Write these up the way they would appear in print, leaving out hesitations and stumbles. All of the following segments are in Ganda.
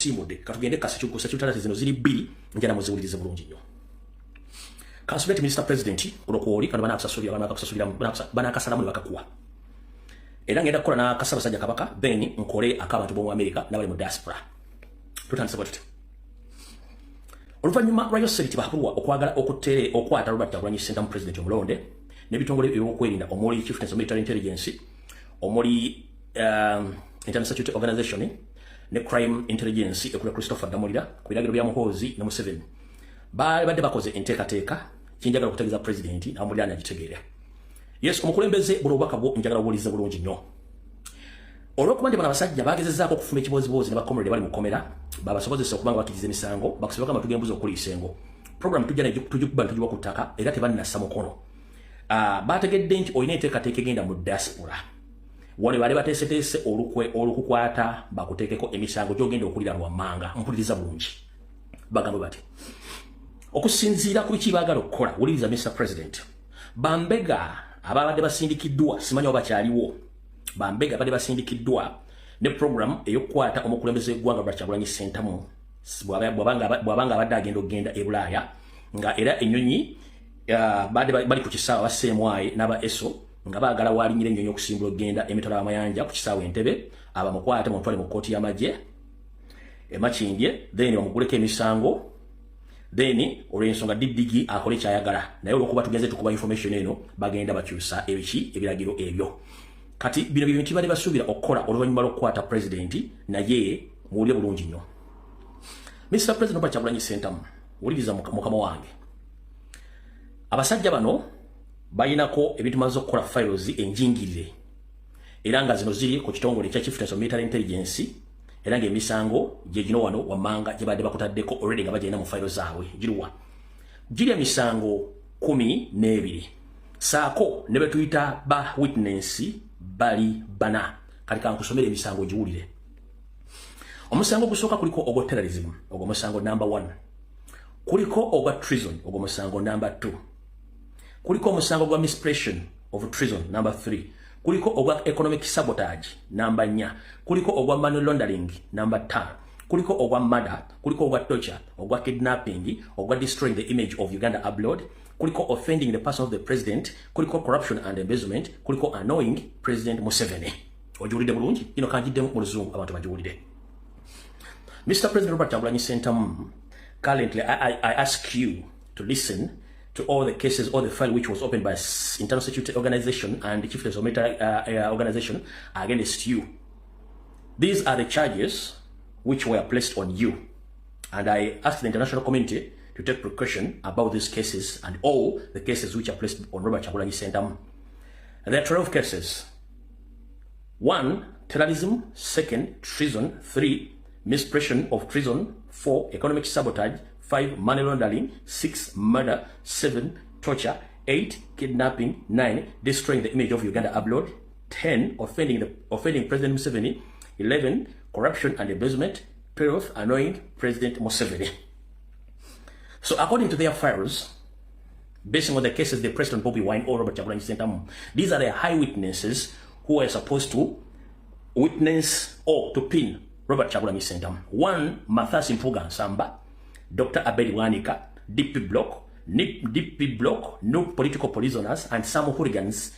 simode katugende kasachukusa chutala zino ziri bili njana muziwulirize bulungi nnyo. Consulate Minister President ulokuoli kana bana kasalamu bakakuwa. Era ngenda kukola na kasaba sajja kabaka then nkole akabantu bo mu America n'abali mu diaspora. Tutandise bwatute. Oluvannyuma lwa Yoseliti bakulwa okwagala okwata Robert Kyagulanyi Ssentamu President omulonde n'ebitongole ebyokwerinda omuli Chief of Military Intelligence omuli International Security Organization ne Crime Intelligence ekula Christopher Damulira ku biragiro bya Muhoozi ne Museveni badde bakoze enteekateeka kinjagala okutegeeza President n'amulira n'agitegeera. Yes, omukulembeze buno obubaka bwo njagala obuwulirize bulungi nnyo. Olw'okuba ndi bano abasajja baagezezzaako okufuna ekiboozibozi ne bakomrade bali mu kkomera babasobozesa okuba nga bakiriza emisango bakusoboka nga tugembuza okuliisa engo. Program tujja tugiwa ku ttaka era tebannassa mukono. Baategedde nti olina enteekateeka egenda mu diaspora. Wale bale bateeseteese olukukwata bakuteekeko emisango gy'ogenda okulira lwammanga mpuliriza bulungi. Bagamba bati okusinziira ku biki baagala okukola wuliriza Mr. President. Bambega ababadde basindikiddwa simanyi oba bakyaliwo. Bambega abadde basindikiddwa ne program eyokukwata omukulembeze gw'eggwanga Robert Kyagulanyi Ssentamu bw'abanga abadde agenda e Bulaaya nga era ennyonyi bali ku kisaawe baseemwaye n'aba ESO nga baagala waalinyira ennyonyi okusimbula okgenda emitala y'amayanja ku kisaawe Entebbe abamukwate mutwale mu kkooti y'amagye emakindye then bamuguleko emisango then olw'ensonga Didigi akole kyayagala naye olw'okuba tugenze tukuba information eno bagenda bakyusa ebiragiro ebyo. Kati bino bintu bali basuubira okukola oluvannyuma lw'okukwata President naye muwulire bulungi nnyo. Mr. President Robert Kyagulanyi Ssentamu wuliriza mukama wange. Abasajja bano balinako ebintu maze okukola files enjingirire era nga zino ziri ku kitongole kya Chief of Military Intelligence era ng'emisango gye gino wano wammanga gye badde bakutaddeko already nga bagenda mu files zaabwe giruwa. Giri emisango 12 saako ne betuyita ba witness bali bana kati kankusomera emisango giwulire. Omusango gusooka kuliko ogwa terrorism ogwo musango number 1, kuliko ogwa treason ogwo musango number 2, kuliko omusango gwa misprision of treason number 3, kuliko ogwa economic sabotage number 4, kuliko ogwa money laundering number 5, kuliko ogwa murder, kuliko ogwa torture, ogwa kidnapping, ogwa destroying the image of Uganda abroad, kuliko offending the person of the president, kuliko corruption and embezzlement, kuliko annoying President Museveni. Ojiwulidde bulungi ino kanjiddemu mu luzungu abantu bajiwulire. Mr. President Robert Kyagulanyi Ssentamu, currently I ask you to listen to all the cases, all the file which was opened by International Security Organization and the Chief of Military Organization against you. These are the charges which were placed on you. And I ask the international community to take precaution about these cases and all the cases which are placed on Robert Kyagulanyi Ssentamu. There are 12 cases. 1, terrorism. 2, treason. 3, misprision of treason. 4, economic sabotage. 5, money laundering. 6, murder. 7, torture. 8, kidnapping. 9, destroying the image of Uganda abroad. 10, offending President Museveni. 11, corruption and embezzlement. 12, annoying President Museveni. So according to their files, based on the cases they pressed on Bobby Wine or Robert Kyagulanyi Ssentamu, these are the high witnesses who are supposed to witness or to pin Robert Kyagulanyi Ssentamu. 1, Matthias Mpuga Nsamba, Dr. Abedi Wanika, DP Block, no political prisoners, and some hooligans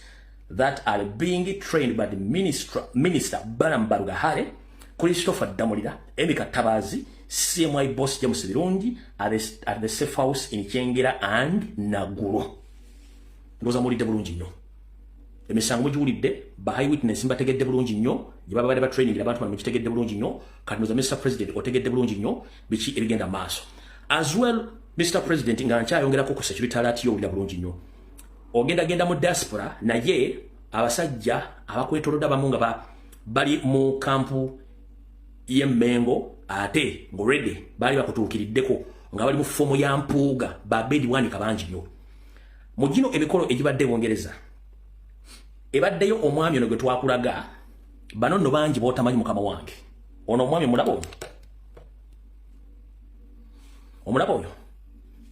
that are being trained by the Minister Balaam Barugahare, Christopher Damulira, Emeka Tabazi, CMI boss James Birungi at the safe house in Kyengera and Naguru. Ngoza mulidde bulungi nnyo. Emisango giwulidde ba high witness mbategedde bulungi nnyo gye baba badde training abantu bano mukitegedde bulungi nnyo kati noza Mr. President otegedde bulungi nnyo biki ebigenda maaso. As well Mr. President nga nkyayongerako ku security alert yo bulungi nnyo. Ogenda mu diaspora naye abasajja abakwetolodde abamu nga bali mu kampu y'Emmengo ate ngorede bali bakutuukiriddeko nga bali mu fomo ya Mpuuga ba Bedi Wanika bangi nnyo. Mu gino emikolo egibadde Bungereza ebaddeyo omwami ono gwe twakulaga bano nno bangi bootamanyi mukama wange. Ono omwami mulabo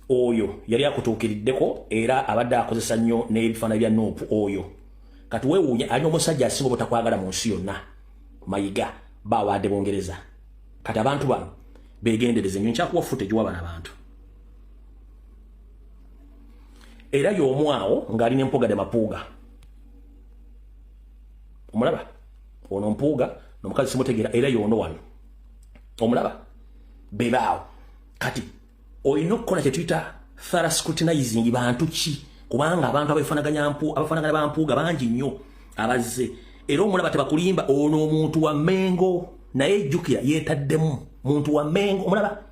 oyo yali akutuukiriddeko era abadde akozesa nnyo n'ebifaananyi bya Nuupu oyo. Kati weewuunya alina omusajja asinga obutakwagala mu nsi yonna Mayiga bawadde Bungereza. Kati abantu bano begendereze nnyo nkyakuwa footage w'abana abantu era y'omwawo ng'alina empoga de mapuuga omulaba ono mpuuga n'omukazi simutegeera era y'ono wano omulaba bebaawo kati olina okukola kye tuyita thorough scrutinizing bantu ki kubanga abantu abafanaganya bampuuga bangi nnyo abazze era omulaba tebakulimba ono omuntu wa Mengo naye ejjukira yeetaddemu muntu wa Mengo omulaba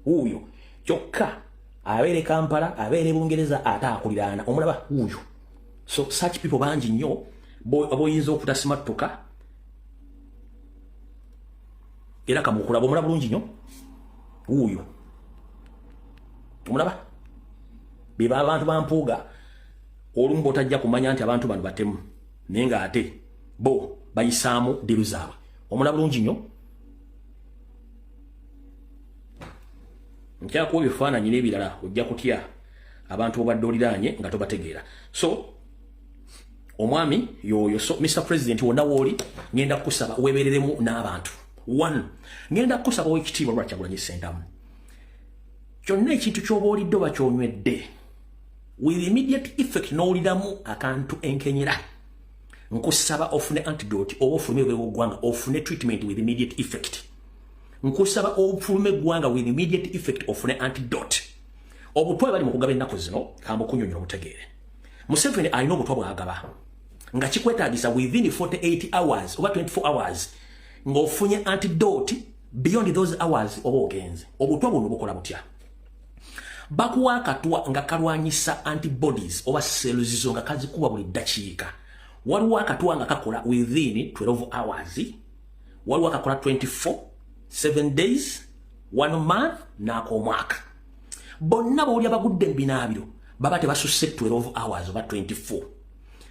wuuyo kyokka abeere Kampala abeere Bungereza ate akuliraana omulaba wuuyo so such people bangi nnyo boyinza okutasimattuka era kamukulaba omulaba bulungi nnyo wuuyo omulaba beba abantu bampuuga olumu botajja kumanya nti abantu bano batemu naye ng'ate bo bayisaamu diru zaabwe omulaba bulungi nnyo nkyakuwa ebifaananyi n'ebirala ojja kutya abantu bobadde oliraanye nga tobategeera so omwami yoyo so Mr. President wonna wooli ngenda kukusaba weebereremu n'abantu 1 ngenda kukusaba w'ekitiibwa Robert Kyagulanyi Ssentamu kyonna ekintu ky'oba olidde oba ky'onywedde with immediate effect n'oliramu akantu enkenyera nkusaba ofune antidote oba ofulume eggwanga ofune treatment with immediate effect nkusaba ofulume eggwanga with immediate effect ofune antidote obutwa bali mu kugaba ennaku zino kamba okunyonyola obutegeere Museveni alina obutwa bw'agaba nga kikwetaagisa within 48 hours oba 24 hours ng'ofunye antidote beyond those hours oba ogenze obutwa buno bukola butya bakuwa akatwa nga kalwanyisa antibodies oba cells zo nga kazikuba buli ddakiika waliwo akatwa nga kakola within 12 hours waliwo akakola 24 7 days 1 month n'akomwaka bonna booli abagudde mu binaabiro baba tebasusse 12 hours oba 24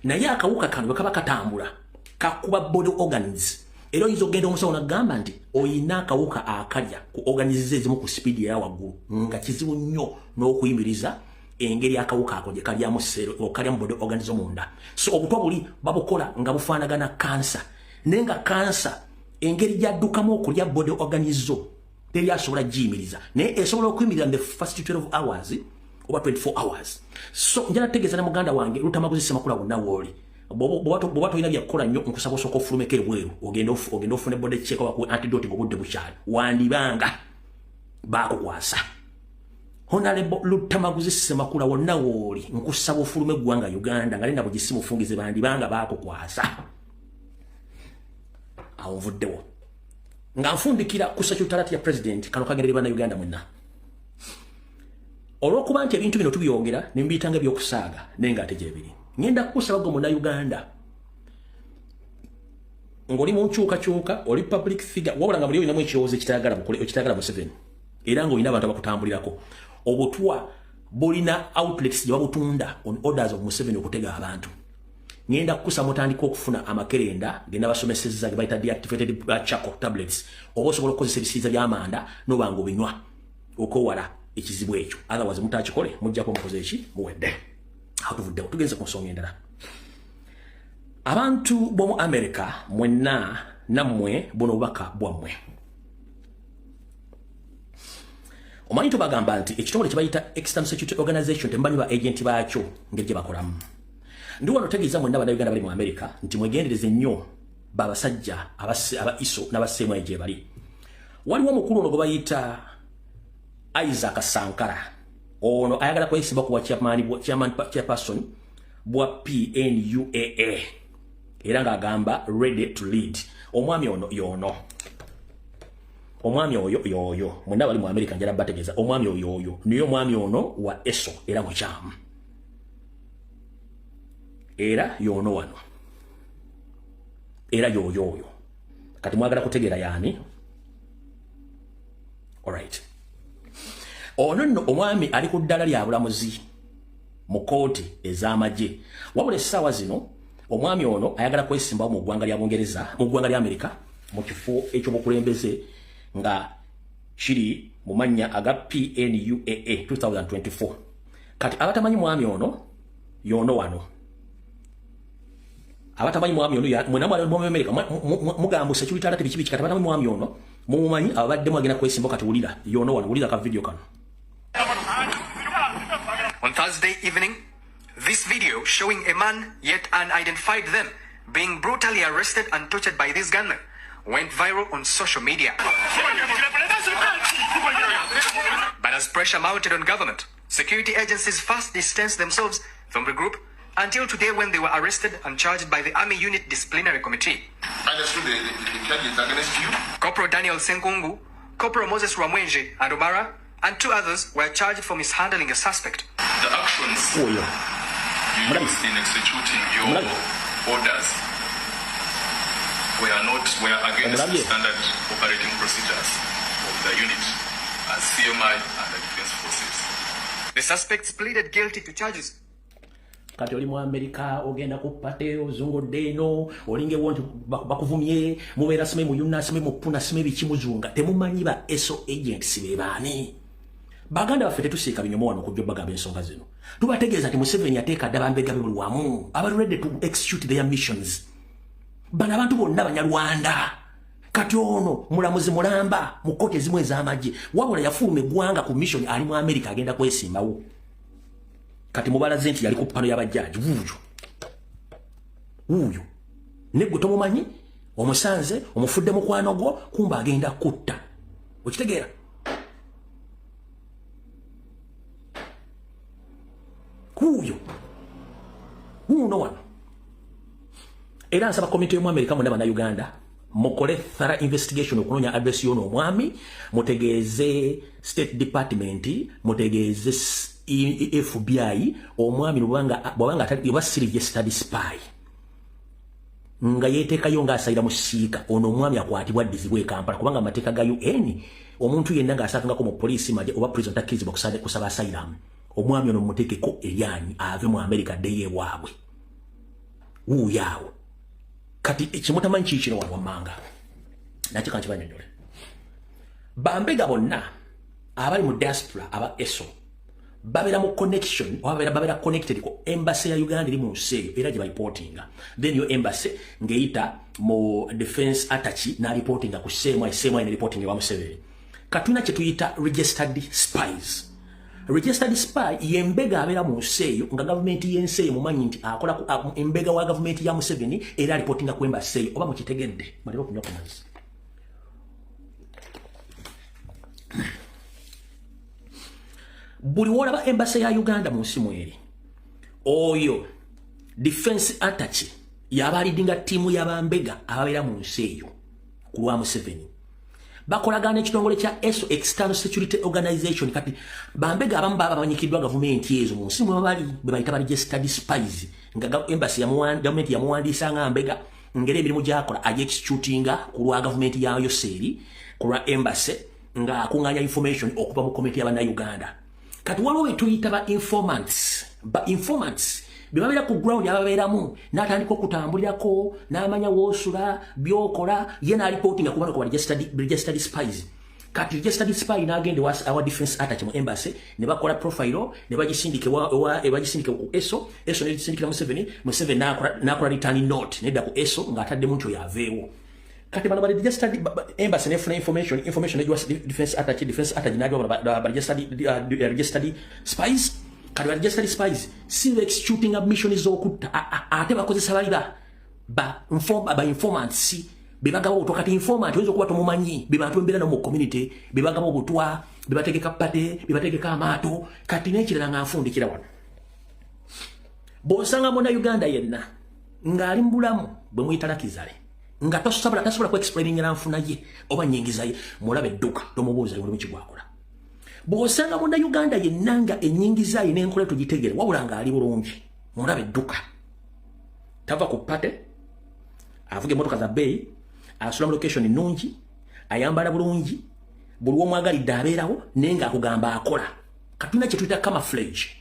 naye akawuka kano bwe kaba katambula kakuba body organs era oyinza okugenda omusawo n'agamba nti oyina akawuka akalya ku organize ezimu ku sipiidi eya waggulu nga kizibu nnyo n'okuyimiriza engeri akawuka ako gye kalyamu sero okalyamu body organs z'omunda so obutwa buli babukola nga bufaanagana kansa naye nga kansa engeri gyaddukamu okulya body organs zo teri asobola giyimiriza naye esobola okuyimirira in the first 12 hours oba 24 hours so njala tegeeza ne muganda wange Lutamaguzi Ssemakula wonna wooli bw'oba tolina byakukola nnyo nkusaba osooka ofulumeko ebweru ogenda ofune bode check oba ku antidote ng'obudde bukyali wandibanga baakukwasa Honorable Lutamaguzi Ssemakula wonna wooli nkusaba ofulume eggwanga Uganda nga lenda bugisimufungize bandibanga baakukwasa awo nvuddewo nga nfundikira ku secretariat ya president kano kagendere bana Uganda mwenna olw'okuba nti ebintu bino tubyongera ne mbiyitanga ebyokusaaga naye ng'ate gye biri ngenda kukusaba gwe muna Uganda ng'oli mu nkyukakyuka oli public figure wabula nga muli olinamu ekirowoozo ekitayagala Museveni era ng'olina abantu abakutambulirako obutwa bulina outlets gye babutunda on orders of Museveni okutega abantu ngenda kukusaba mutandika okufuna amakerenda genda basomesezza ge bayita deactivated charcoal tablets oba osobola okukozesa ebisiiza by'amanda n'oba ng'obinywa okwewala ekizibu ekyo otherwise mutakikole mujjako mukoze eki muwedde awo tuvuddewo tugenze ku nsonga endala abantu b'omu America mwenna nammwe buno obubaka bwammwe omanyi tubagamba nti ekitongole kye bayita External Security Organization tembanyi ba agenti baakyo ngeri gye bakolamu ndi wano tegeeza mwenna bannayuganda bali mu America nti mwegendereze nnyo babasajja aba ISO n'abaseemu gye bali waliwo omukulu ono gwe bayita Isaac Sankara ono ayagala kwesimba kuwa chairperson bwa PNUAA era ng'agamba ready to lead omwami ono yono omwami oyo mwenna bali mu America njala bategeeza omwami oyo niyo omwami ono wa ESO era mukyamu era yono wano era yoyo kati mwagala kutegeera yani alright ono nno omwami ali ku ddala lya bulamuzi mu kooti ez'amagye wabula essaawa zino omwami ono ayagala kwesimbawo mu ggwanga lya Bungereza mu ggwanga lya Amerika mu kifo eky'obukulembeze nga kiri mu mannya aga PNUAA 2024 kati abatamanyi mwami ono yono wano abatamanyi mwami ono mwena mwali mu Amerika mugambo security alert bikibi kati abatamanyi mwami ono Mumumanyi abadde mwagenda kwesimba kati wulira yono wano wulira ka video kano. On Thursday evening, this video showing a man yet unidentified them being brutally arrested and tortured by this gunman went viral on social media. But as pressure mounted on government, security agencies first distanced themselves from the group until today when they were arrested and charged by the Army Unit Disciplinary Committee. Understood the charge is against you? Corporal Daniel Senkungu, Corporal Moses Ramwenje and Omara, and 2 others were charged for mishandling a suspect. The actions you used in executing your orders were against the standard operating procedures of the unit as CMI and the Defense Forces. The suspects pleaded guilty to charges. Kati oli mu America ogenda kupate ozungudde eno olinge wonti bakuvumye mubeera sime mu yunna sime mu puna sime bikimuzunga temumanyi ba SO agents be baani baganda baffe tetusiika binyomo wano ku bagamba ensonga zino tubategeeza nti Museveni yateeka dda Bambega buli wamu aba ready to execute their missions bana abantu bonna Banyarwanda kati ono mulamuzi mulamba mu kote zimwe ez'amagye wabula yafuluma eggwanga ku mission ali mu America agenda kwesimbawo kati mubalaze nti yali ku pano y'abajjaji wuuyo negwe tomumanyi omusanze omufudde mukwano gwo kumba agenda kutta okitegeera wuuyo wuuno wano era nsaba komite y'omu America mwonna Bannayuganda mukole thorough investigation okunoonya address y'ono omwami mutegeeze State Department mutegeeze FBI omwami bwabanga atali serious study spy nga yeteekayo ng'asayira mu siika ono omwami akwatibwa addizibwa e Kampala kubanga amateeka ga UN omuntu yenna ng'asaatungako mu poliisi maje oba prison takkirizibwa kusaba asylum omwami ono muteekeko eryanyi ave mu America addeyo ewaabwe wuuyaawo kati ekimutamanyi kiikino wano wammanga nakyo kankibanyonyole Bambega bonna abali mu diaspora aba ESO babera mu connection babera connected ko embassy ya Uganda eri mu nseyo era gye reportinga then yo embassy ngeita mu defense attache na reportinga ku sema ne reporting wa Museveni katuna kye tuyita registered spies. Registered spy yembega abera mu nseyo nga government yenseyo mumanyi nti akola ku embega wa government ya Museveni era reportinga ku embassy oba mukitegedde malero kunywa kumazi buli wolaba embassy ya Uganda mu nsi mweri oyo defense attache yabalidinga timu ya Bambega ababera mu nsi eyo ku lwa Museveni bakolagana ekitongole kya ESO External Security Organization kati Bambega abamu babamanyikiddwa gavumenti ezo mu nsi mwe bali be bayita registered spies nga embassy ya government yamuwandiisa nga Mbega ngere emirimu gyakola executinga ku lwa gavumenti yayo seri ku lwa embassy nga akunganya information okuva mu komiti y'Abannayuganda kati waliwo betuyita ba informants bebabera ku ground yababeeramu n'atandika okutambulirako n'amanya woosula byokola ye n'alipotinga kubanga ku registered spies kati registered spy n'agende awa defense attache mu embassy ne bakola profile ne bagisindike ku ESO ne gisindikira Museveni n'akola return note nedda ku ESO ng'atadde muntu oyo aveewo kati bano bali registered embassy nefuna information ejwa defense attache n'ajwa registered spies kati ba registered spies si executing a mission ez'okutta ate bakozesa bali ba informants bebagaba obutwa kati informant oyinza okuba tomumanyi bebantu embeera no mu community bebagaba obutwa bebategeka pate bebategeka amaato kati n'ekirala nga nfundikira wano bw'osanga Munnayuganda yenna ng'ali mu bulamu bwe muyita Lakizale nga tasobola ku explainingira nfuna ye oba nyingiza ye mulaba edduka tomubuuza mulimu kigwakola bw'osanga Munnayuganda yenna nga ennyingiza ye n'enkola tugitegere wabula ng'ali bulungi mulaba edduka tava ku pate avuga emmotoka za bbeeyi asula mu location ennungi ayambala bulungi buli w'omwagalidde abeerawo naye ng'akugamba akola katuna kye tuyita camouflage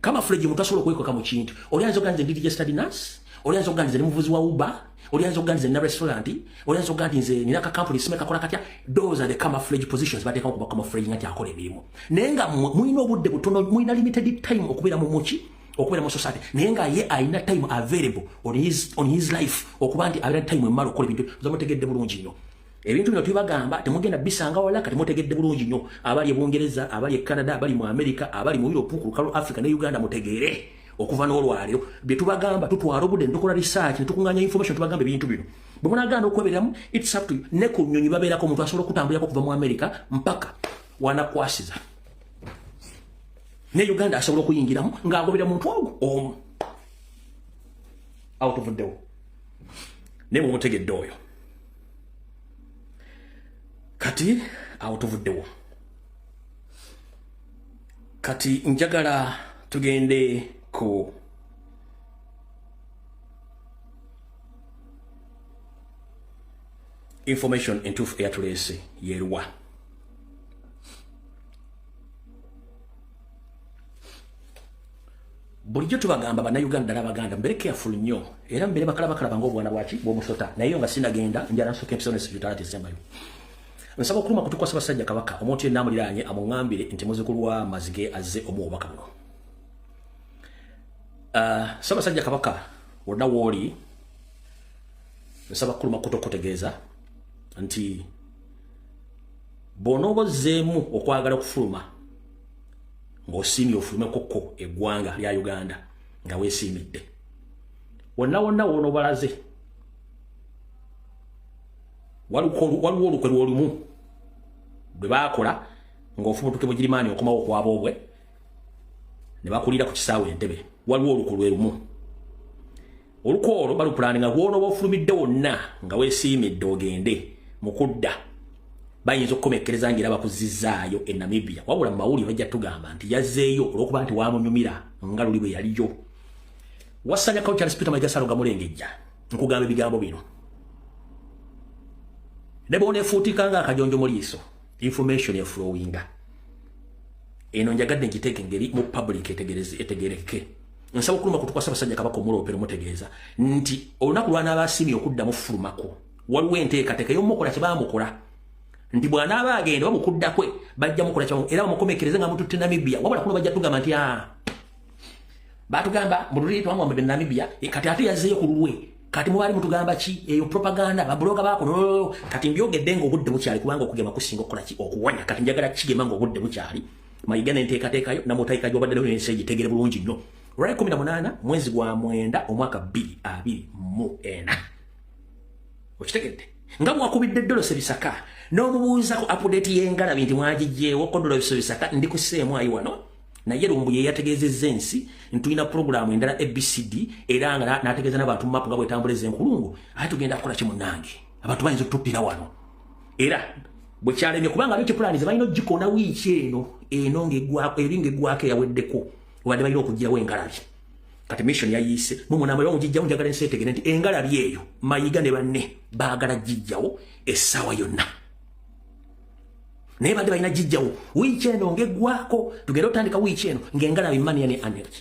omuntu asobola okwekoka mu kintu olyanza oganze ndi registered nurse olyanza oganze ndi muvuzi wa Uber olyanza oganze nina restaurant olyanza oganze nze nina kakampuni sime kakola katya those are the camouflage positions bateekawo kuba camouflage nga tyakola emirimu naye nga mulina obudde butono mulina limited time okubeera mu muki okubeera mu society naye nga ye alina time available on his life okuba nti abeera time emmala okukola ebintu zamutegedde bulungi nnyo ebintu bino tubagamba temugenda bisanga wala kati mutegedde bulungi nnyo abali e Bungereza abali e Canada abali mu America abali mu Europe ku Lukalu Africa ne Uganda mutegere okuva n'olwaliro bye tubagamba tutwala obudde ntukola research ntukunganya information tubagamba ebintu bino bwe munaganda okweberamu it's up to you ne ku nnyonyi babeerako omuntu asobola okutambulirako kuva mu America mpaka wanakwasiza ne Uganda asobola okuyingiramu ng'agobera muntu omu out of the door ne mumutegedde oyo kati out of the door kati njagala tugende ku information into airtrace yerwa bulijjo tubagamba bannayuganda n'abaganda mbere careful nnyo era mbere bakalaba ng'obwana bwaki bw'omusota naye nga sinagenda njala nsooka empiso n'esibitala tesembayo nsaba okuluma kutukwasa Ssaabasajja Kabaka omuntu yenna amuliraanye amuŋŋambire nti muzzukulu wa Mazige azze omuwobaka buno Ssaabasajja Kabaka wonna wooli nsaba kuluma kutokutegeeza nti bw'onooba ozzeemu okwagala okufuluma ng'osiimye ofulume kokko eggwanga lya Uganda nga weesiimidde wonna wonoobalaze waliwo olukwe lw'olumu bwe baakola ng'ofubutuke Bugirimaani okomawo okwaba obwe ne bakulira ku kisaawe Entebbe waliwo olukwe lwe lumu olukwe olwo balupulaninga gw'onooba ofulumidde wonna nga weesiimidde ogende mu kudda bayinza okukomekkereza ng'era bakuzizzaayo e Namibia wabula mu mawulire bajja tugamba nti yazzeeyo olw'okuba nti waamunyumira nga luli bwe yaliyo wassanyakawo Charles Peter Mayiga Ssaalongo Mulengejja nkugamba ebigambo bino ne bw'oneefuutika ng'akajonjo mu liiso information eflowinga eno njagadde nkiteeke ngeri mu public etegereke nsaba okuluma kutukwasa Ssaabasajja Kabaka omuloopero mutegeeza nti olunaku lw'anaaba asiimye okuddamu fulumako waliwo enteekateeka y'omukola kye baamukola nti bw'anaaba agenda bamukuddakwe bajja mukola kyamu era bamukomekereze nga mututte Namibia wabula kuno bajja tugamba nti baatugamba mu luliri twamwambadde Namibia kati ate yazzeeyo ku lulwe kati mubaali mutugamba ki eyo propaganda babuloga baako kati mbyogedde ng'obudde bukyali kubanga okugema kusinga okukola ki okuwanya kati njagala kigema ng'obudde bukyali Mayiga n'enteekateekayo namutaika gy'obaddeyo n'ensi egitegere bulungi nnyo olwali 18 mwezi gwa mwenda omwaka 2024 okitegedde nga bwakubidde Dolo Sebisaka n'omubuuzako update y'engalabi nti mwagijjeewo ko Dolo Sebisaka ndi kuseemu ayi wano naye Lumbu ye yategeezezza ensi ntulina programu endala ABCD era nga n'ategeeza n'abantu mapu nga bwetambuleza enkulungu ate tugenda kukola ki munnange abantu bayinza okutuppira wano era bwe kyalemye kubanga ab'ekyo pulaanize balina ogikoona wiiki eno eringa eggwako eyaweddeko wadde balina okugirawo engalabi kati mission yayiise mumunamba bamugijjawo njagala ensi etegere nti engalabi eyo Mayiga ne banne baagala gijjawo essaawa yonna naye badde balina gijjawo wiiki eno ng'eggwako tugenda otandika wiiki eno ng'engalabi mania ne energy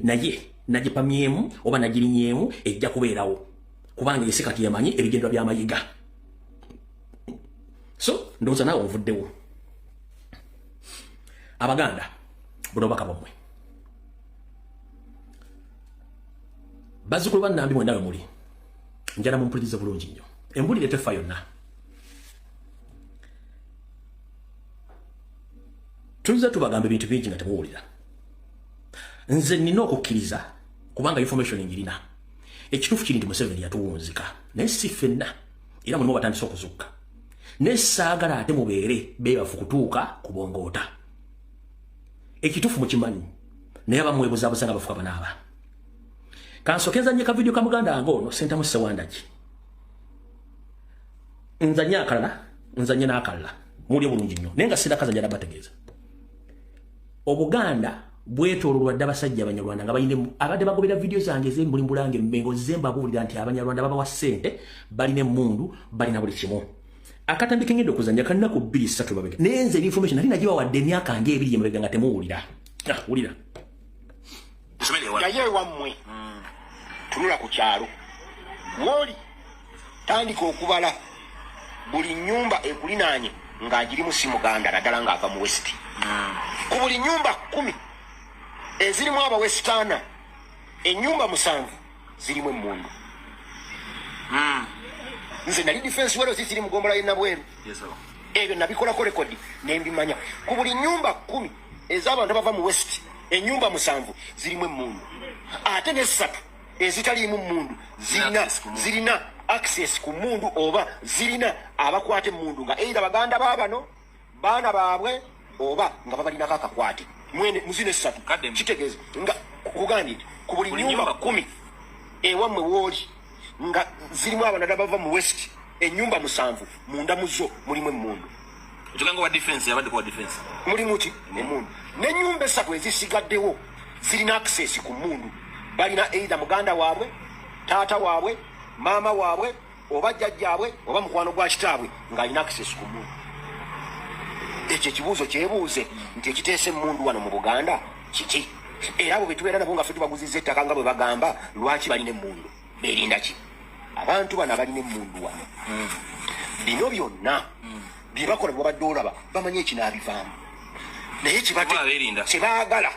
naye nagipamyemu oba nagirinyeemu ejja kubeerawo kubanga esi kati yamanyi ebigendwa bya Mayiga so ndowooza naawe onvuddewo Abaganda buno baka bwamwe bazzukulu ba Nambi mwenda we muli njala mumpulirize bulungi nnyo embulire tefa yonna tuliza tubagamba ebintu bingi nga temuwulira nze nina okukkiriza kubanga information ngirina ekituufu kiri nti Museveni yatuwunzika naye si ffenna era mulimu batandise okuzukka ne saagala ate mubeere beebafu kutuuka kubongoota ekituufu mukimanyi naye abamwebuzaabuza nga bafuka banaaba kansokeza nnyo ka video ka muganda wange ono Sentamu Ssewandagi nzanye akalala nzanye n'akalala muli bulungi nnyo naye nga sirakazanya nabategeeza Obuganda bwetoololwa dde abasajja Abanyarwanda nga balina abadde bagobera video zange ez'embulimbulange emmengo zembabuulira nti Abanyarwanda babawa ssente balina emmundu balina buli kimu akatandike ngedde okuzanya kannaku 2-3 babega naye nze information nali nagibawadde emyaka ng'ebiri emabega nga temuwulira wulira yaye wammwe tunula ku kyalo mwoli tandika okubala buli nyumba ekulinaanye ng'agirimu si Muganda naddala ng'ava mu West ku buli nyumba 10 ezirimu Abawesitaana ennyumba 7 zirimu emmundu nze nali defense wero zisiri mugombola yena bweru ebyo nabikolako rekodi nembimanya ku buli nyumba 10 ez'abantu bava mu west enyumba 7 zirimu emmundu ate ne 3 ezitaliimu mmundu zirina access ku mundu oba zirina abakwate mundu nga either baganda babano baana baabwe oba nga babalina kakakwate mwene muzine 3 kitegeeza nga kugandide ku buli nyumba 10 ewammwe wooli nga zirimu abana bava mu west enyumba 7 munda muzo mulimu emmundu tukanga wa defense yabadde ko defense mulimu ki emmundu n'enyumba 3 ezisigaddewo zirina access ku mundu balina either muganda waabwe taata waabwe mama waabwe oba jjajjaabwe oba mukwano gwa kitaabwe ng'alina access ku mundu ekyo ekibuuzo kyebuuze nti ekiteesa emmundu wano mu Buganda kiki era abo betubeera nabo nga ffe tubaguzizza ettaka nga bwe bagamba lwaki balina emmundu beerinda ki abantu bano abalina emmundu wano bino byonna bye bakola bwabadde olaba bamanyi ekinaabivaamu naye kyebaagala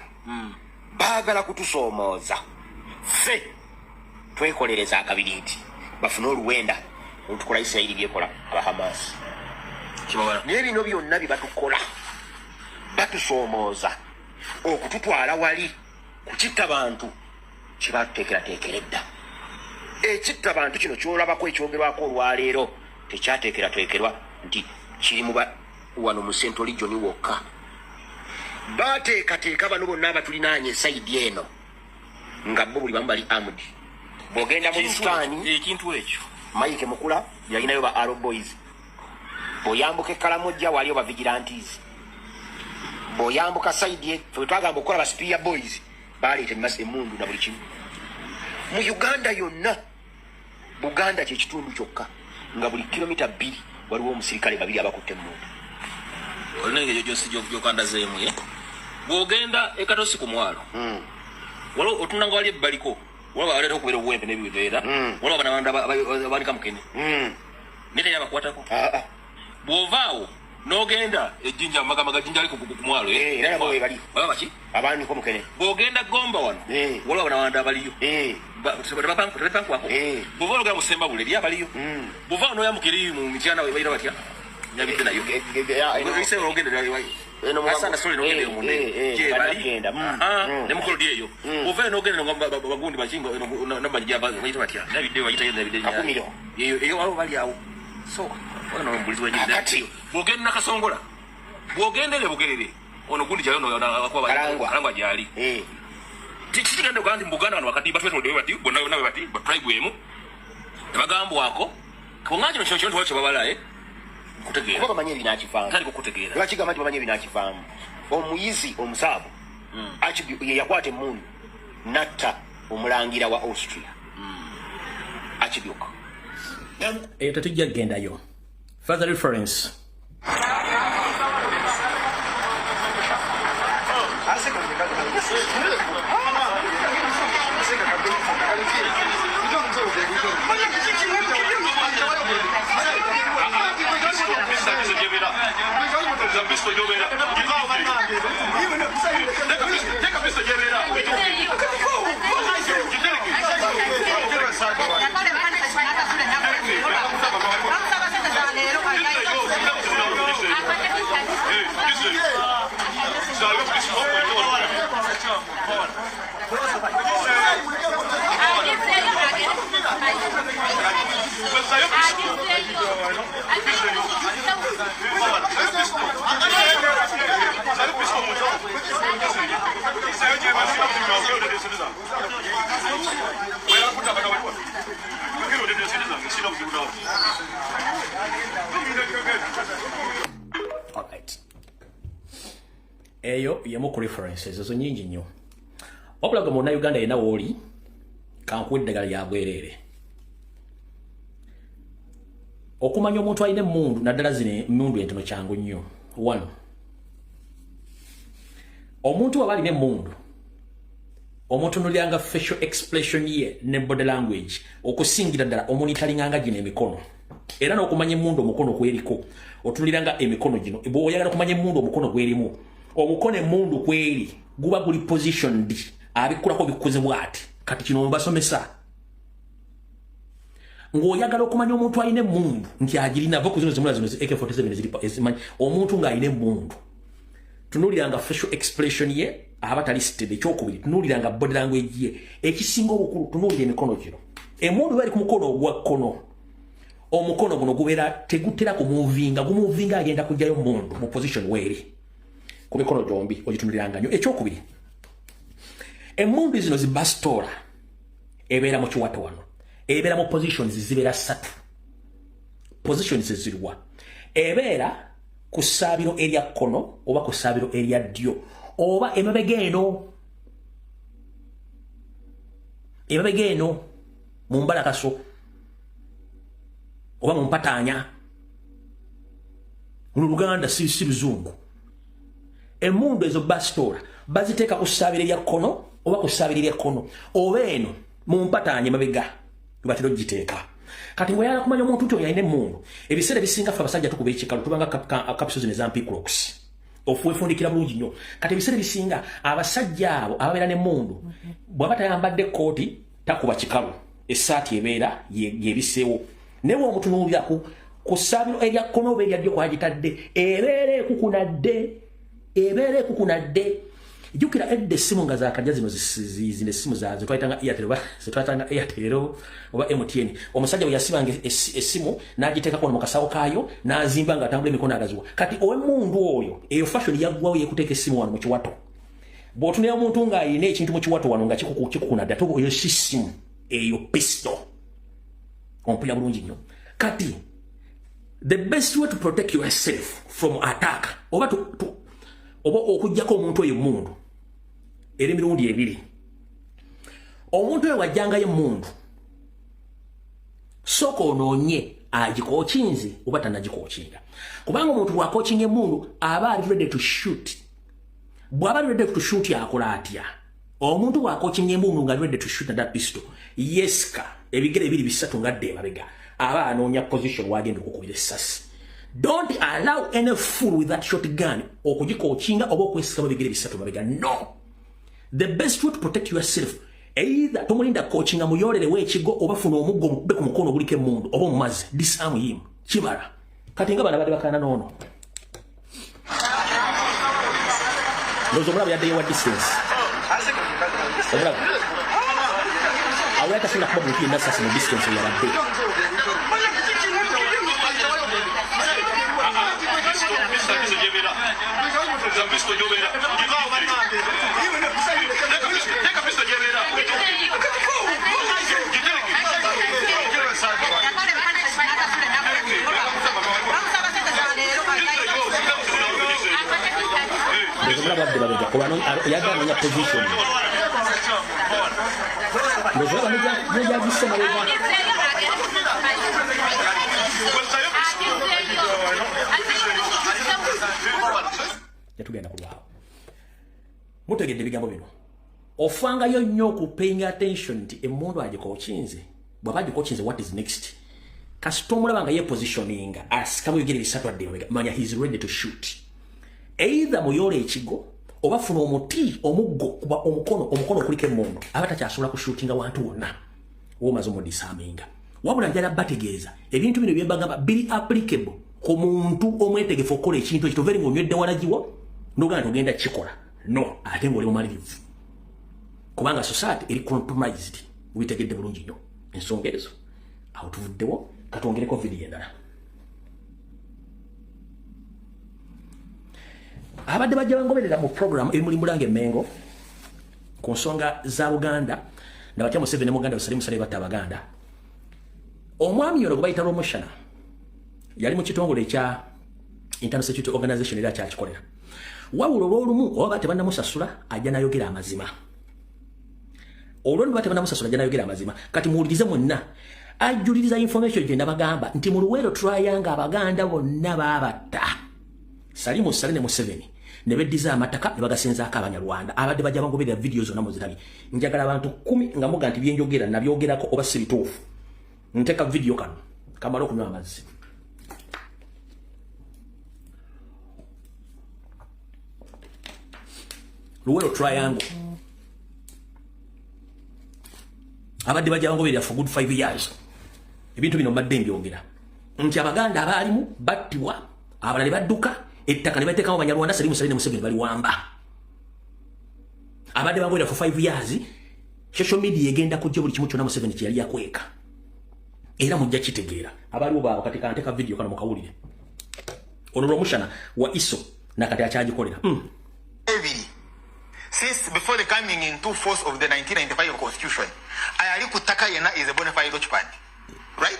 baagala kutusoomooza ffe twekolereza akabiriiti bafune oluwenda olutukola Isirayiri byekola abahamasi naye bino byonna bye batukola batusoomooza okututwala wali kukitta bantu kibatuteekerateekera edda ekitta bantu kino kyolabako ekyogerwako olwaleero tekyateekerateekerwa nti kiri wano mu Central Region wokka bateekateeka bano bonna abatulinaanye esaidi eno nga bo buli bamu bali armed bw'ogenda mu Lusitaani ekintu ekyo Mike Mukula yalinayo ba Arrow Boys bw'oyambuka Kalamojja waliyo ba Vigilantes bw'oyambuka saidi ye ffe twagamba okukola ba Spear Boys baleeta emmundu na buli kimu mu Uganda yonna Buganda kye kitundu kyokka nga buli kilomita 2 waliwo omusirikale 2 abakutte emmundu olina engeri gyosi gyokandazeemu ye bw'ogenda ekatosi ku mwalo waliwo otunanga wali ebbaliko waliwo baleeta okubeera obuwempe n'ebibeera waliwo banabanda banika mukene naye teyabakwatako bw'ovaawo n'ogenda ejjinja amagamaga jjinja ali ku mwalo era nabo bali baki abaaniko mukene bw'ogenda Gomba wano waliwo banabanda abaliyo tebapankwako bw'ova ologera mu Ssembabule eri abaliyo bw'ova n'oyambuka eri mu Mityana bayita batya nyabidde nayo ise ologenda asanda sole n'ogenda mu gyebali nemukolodi eyo bw'ova n'ogenda bagundi bakingo nabajja bayita batya nyabidde bayita eyo waliwo bali awo so bw'ogenda Nakasongola bw'ogendere Bugerere ono gundi jayo Kalangwa gyali tikigenda okugaa nti mu Buganda wano wakati batwetolodde bati bonna bonna bati batribe emu tebagambwako kubanga kino kino kino kye babalaye kutegeera kuba bamanyi ebinaakivaamu tali kukutegeera lwakigamba nti bamanyi ebinaakivaamu omuyizi omusaabu ye yakwata emmundu natta omulangira wa Austria akibyuka eyo tetujja kugendayo further reference eyo yemu ku references ezo nyingi nnyo wabulaga mu Uganda yena wooli kankuwa eddagala lya bwereere okumanya omuntu alina emmundu naddala zino emmundu entono kyangu nnyo. 1 omuntu waba alina emmundu omutunulyanga facial expression ye ne body language okusingira ddala omunitalinganga gino emikono era n'okumanya emmundu omukono kweriko otunuliranga emikono gino bw'oyagala kumanya emmundu omukono gwerimu omukono emmundu kweri guba guli positioned abikkulako bikuze bwati kati kino mbasomesa ng'oyagala okumanya omuntu alina emmundu nti agirina ava ku zino zimula zino AK47 ezimanyi omuntu ng'alina emmundu tunuuliranga facial expression ye aba talisted ekyokubiri tunuuliranga body language ye ekisinga obukulu tunuulira emikono gino emmundu bali ku mukono ogwa kkono omukono guno gubeera tegutera kumuvinga gumuvinga agenda kujjayo mundu mu position weeri ku mikono gyombi ogitunuliranga nnyo ekyokubiri emmundu zino zibastora ebeera mu kiwato wano ebeera mu positions zibeera 3 positions ziriwa ebeera ku ssaabiro erya kkono oba ku ssaabiro erya ddyo oba emabega eno mu mbalakaso oba mu mpataanya mu Luganda si Luzungu emmundu ezo bastora baziteeka ku ssaabiro erya kkono oba ku ssaabiro erya kkono oba eno mu mpataanya emabega batera ogiteeka kati ng'oyagala kumanya omuntu nti oyalina emmundu ebiseera bisinga ffe abasajja tukuba ekikalu tubanga kapisozi nezampiculox ofuwefundikira bulungi nnyo kati ebiseera bisinga abasajja abo ababeera n'emmundu bw'aba tayambadde ekkooti takuba kikalu essaati ebeera yebiseewo naye bw'omutunuulira ku ssaabiro erya kkono oba erya ddyo kwagitadde ebeera ekukunadde jukira edde essimu nga zakajja zino zino essimu zetwayitanga Airtel oba MTN omusajja bwe yasibanga essimu n'agiteekako mu kasawo kaayo n'azimba nga atambula emikono agaziwa kati ow'emmundu oyo eyo fashion yaggwawo yekuteeka essimu wano mu kiwato bw'otunira omuntu ng'ayina ekintu mu kiwato wano nga kikukunadde ate oyo si ssimu eyo pistol ompulira bulungi nnyo kati the best way to protect yourself from attack oba okujjako omuntu oyo emmundu era emirundi ebiri omuntu oyo wajjangayo emmundu sooka onoonye agikookinze oba tannagikookinga kubanga omuntu bw'akookinga emmundu aba ali ready to shoot bw'aba ali ready to shoot akola atya omuntu bw'akookinga emmundu nga ready to shoot na that pistol yeska ebigere ebiri bisatu ngadde emabega aba anoonya position wagenda okukubira essasi don't allow any fool with that shotgun okugikookinga oba okwesikamu ebigere bisatu mabega no the best way to protect yourself either tomulinda coachinga muyolerewo ekigo oba funa omuggo mukube ku mukono oguliko emmundu oba omumazi disarm him kibala kati nga bana badde bakana noono lozo omulaba yaddeyo wa distance omulaba awulaka sina kuba muntu yenna sasi mu distance yabadde yaganonya position yatugenda kulwawo mutegedde ebigambo bino ofangayo nnyo paying attention nti emmundu agikookinze bw'aba agikookinze what is next kasita omulaba nga yepositioninga asikamu ebigere bisatu adde emabega manya he is ready to shoot either muyole ekigo oba funa omuti omuggo kuba omukono kuliko emmundu aba takyasobola kushutinga wantu wonna womaze omudisaaminga wabula njala bategeeza ebintu bino byembagamba biri applicable ku muntu omwetegefu okukola ekintu ekyo toveri ng'onywedde walagiwo nogenda togenda kikola no ate ng'oli mumalirivu kubanga society eri compromised witegedde bulungi nnyo ensonga ezo awo tuvuddewo katwongereko vidiyo endala abadde bajja bangoberera mu program eri muli Mulange Mengo ku nsonga za Buganda nabatya Museveni mu Uganda basalimu sale batta Abaganda omwami ono gwe bayita Romoshana yali mu kitongole ekya International Security Organization era kyakikolera wawulo olw'olumu oba tebannamusasula ajja nayogera amazima olwo niba tebannamusasula ajja nayogera amazima kati muwulirize mwenna ajuliriza information gye nabagamba nti mu Luweero Triangle Abaganda bonna baabatta Salimu Sale ne Museveni ne beddiza amataka ne bagasenzaako Abanyarwanda abadde bajja bangoberera video zonna muzirabye njagala abantu 10 nga muga nti byenjogera nabyogerako oba si bituufu nteka video kano kamala okunywa amazzi Luweero Triangle abadde bajja bangoberera for good 5 years ebintu bino mbadde mbyogera nti abaganda abaalimu battibwa abalala badduka ettaka ne bateekawo Banyarwanda Salimu Museveni ne Museveni bali wamba abadde bagwera for 5 years social media egenda kujja buli kimu kyonna Museveni kye yali yakweka era mujja kitegeera abaliwo baabo kati kanteka video kana mukawulire ono Romushana wa ISO nakati akyagikolera Since before the coming into force of the 1995 constitution, ayali kutaka yena is a bona fide Ochpan, right?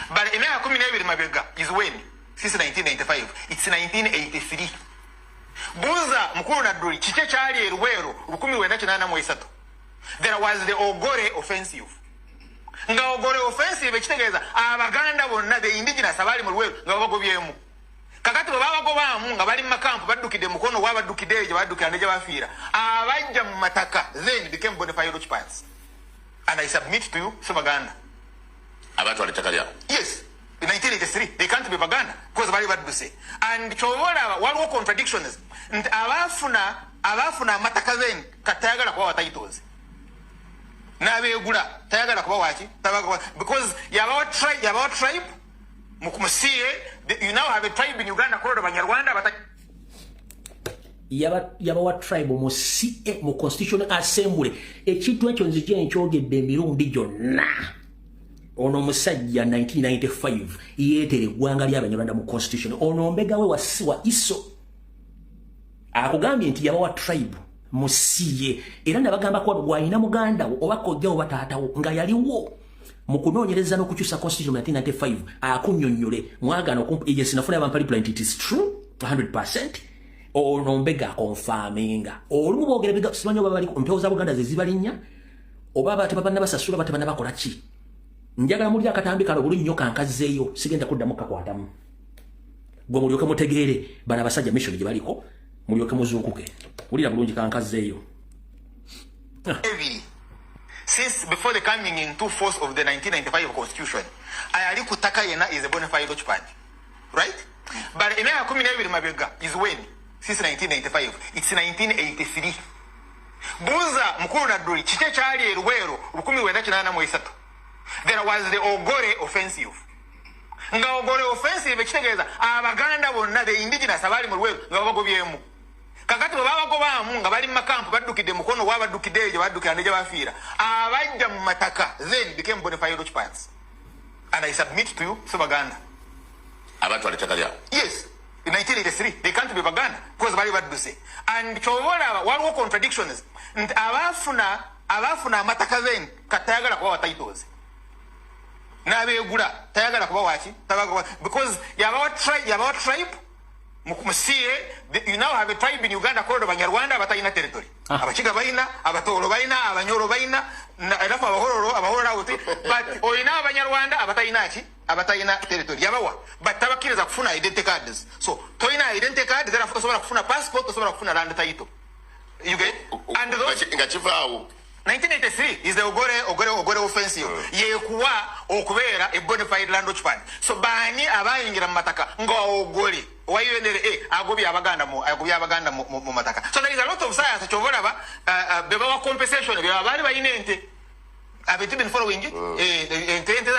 But emea 12 mabega is when? Since 1995, it's 1983. Buza mkuru na duri chiche chali eruwero rukumi wenda chinana mwesato. There was the Ogore offensive. Nga Ogore offensive chitegeza abaganda bonna the indigenous abali mu ruwero nga bagobyemu. Kakati baba gobamu nga bali makampu badukide mukono wa badukideje badukande je bafira abajja mu mataka then became bona fide Ochpans. And I submit to you Subaganda abantu alitakalia. Yes, in 1983 they can't be Baganda because bali baduse and chobola waliwo contradictions and abafuna mataka then katayagala kwa titles na begula tayagala kwa wachi because yabawa tribe mukumusiye you now have a tribe in Uganda called Banyarwanda yabawa tribe musiye mu constitutional assembly ekintu ekyo nzije enkyogedde emirundi gyonna ono musajja 1995 yeetere gwanga ly'Abanyarwanda mu constitution ono mbegawe wa ISO akugambye nti yabawa tribe musiye era nabagamba kwa gwayina muganda oba kojja oba taatawo nga yaliwo mu kunoonyereza n'okukyusa constitution 1995 akunnyonnyole mwagana okumpa agency nafuna abantu parliament it is true 100%. Ono mbega confirminga olumu boogera biga simanyi oba bali mpewo za Buganda zezibalinnya oba batabana basasula batabana bakola ki njagala muli akatambi kalo buli nnyo kankazeeyo sigenda kuddamu kakwatamu gwe mulyoke mutegeere bana basajja mission gye baliko mulyoke muzuukuke ulira bulungi kankazeeyo since before the coming into force of the 1995 constitution ayali kutaka yena is a bona fide Ochpan, right? But emea 12 mabega is when? Since 1995 it's 1983. Buza mkuru na duri chiche chali eruwero rukumi wenda chinana mwesato. There was the Ogore offensive. Nga Ogore offensive chitegeza abaganda bonna the indigenous abali mu ruwero nga bagobyemu. Kakati baba gobamu nga bali makampu badukide mukono wa badukideje badukande je bafira abajja mu mataka then became bona fide Ochpans. And I submit to you Subaganda abantu alitakalia. Yes, in 1983 they can't be Baganda because bali baduse and chobola waliwo contradictions and abafuna mataka then katayagala kwa titles na begula tayagala kwa wachi tabaga because yabawa tribe mukumusiye you now have a tribe in Uganda called Banyarwanda batayina territory abachiga bayina abatolo bayina abanyoro bayina alafu abahororo uti but oyina Abanyarwanda abatayina territory yabawa but tabakiriza kufuna identity cards so toyina identity card zera kusobola kufuna passport kusobola kufuna land title you get and those ngachivao 1983 is the Ogore offensive yekuwa okubera a bona fide land Ochpan so bani abayingira mataka ngo Ogore wayendere agobya abaganda mu mataka so there is a lot of science chobola beba wa compensation beba bali bayinente abeti been following ente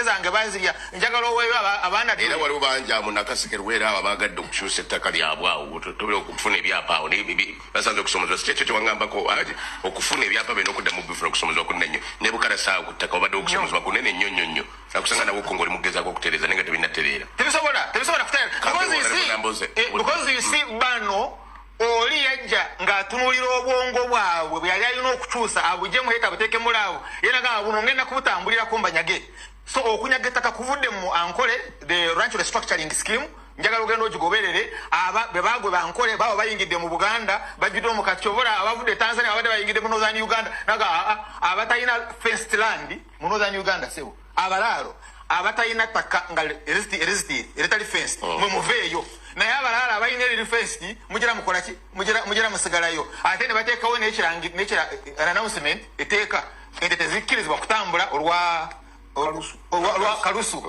zange bazi ya njagalo wewe abana era wali banja mu nakasekerwera abagadde okukyusa ettaka lyabwawo tobera okufuna ebyapa awo basanze okusomozwa sikyecho kyewangamba ko okufuna ebyapa bino okudda mu bifuna okusomozwa kunene ne bukala saa ku ttaka obadde okusomozwa kunene nnyo nakusanga nawo kongoli mugezaako okutereeza nenga tebinatereera tebisobola kutereera because you see bano oli yajja ng'atunulira obwongo bwabwe bwe yali alina okukyusa abujje muheta buteeke mulaawo era nga buno ngenda kubutambulira ku mbanyage so okunyaga ettaka kuvudde mu ankole the ranch restructuring scheme njagala ogenda ogigoberere be bagwe bankole baba bayingidde mu Buganda bajjudde mu Katyobola abavudde Tanzania abadde bayingidde mu Northern Uganda naga abatayina fenced land mu Northern Uganda sebo abalaalo abatayina ttaka nga eritali fenced mwe muveeyo naye abalala abayina erifesti mugira mukolaki mugira musigalayo ate ne bateekawo n'ekira announcement eteeka ente tezikkirizibwa kutambula olwa kalusu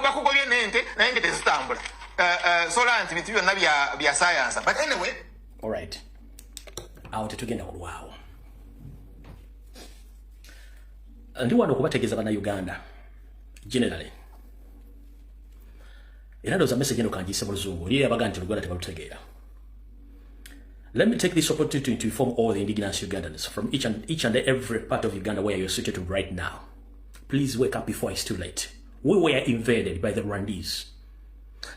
bakugobye n'ente naye ente tezitambula sola nti bintu byonna bya science but anyway alright awo tetugenda kulwawo ndi wano okubategeeza bannayuganda generally. In other words, a message in Okanji Sabolzungu, here Bagan to Uganda Tabategera. Let me take this opportunity to inform all the indigenous Ugandans from each and every part of Uganda where you're situated right now. Please wake up before it's too late. We were invaded by the Rwandese.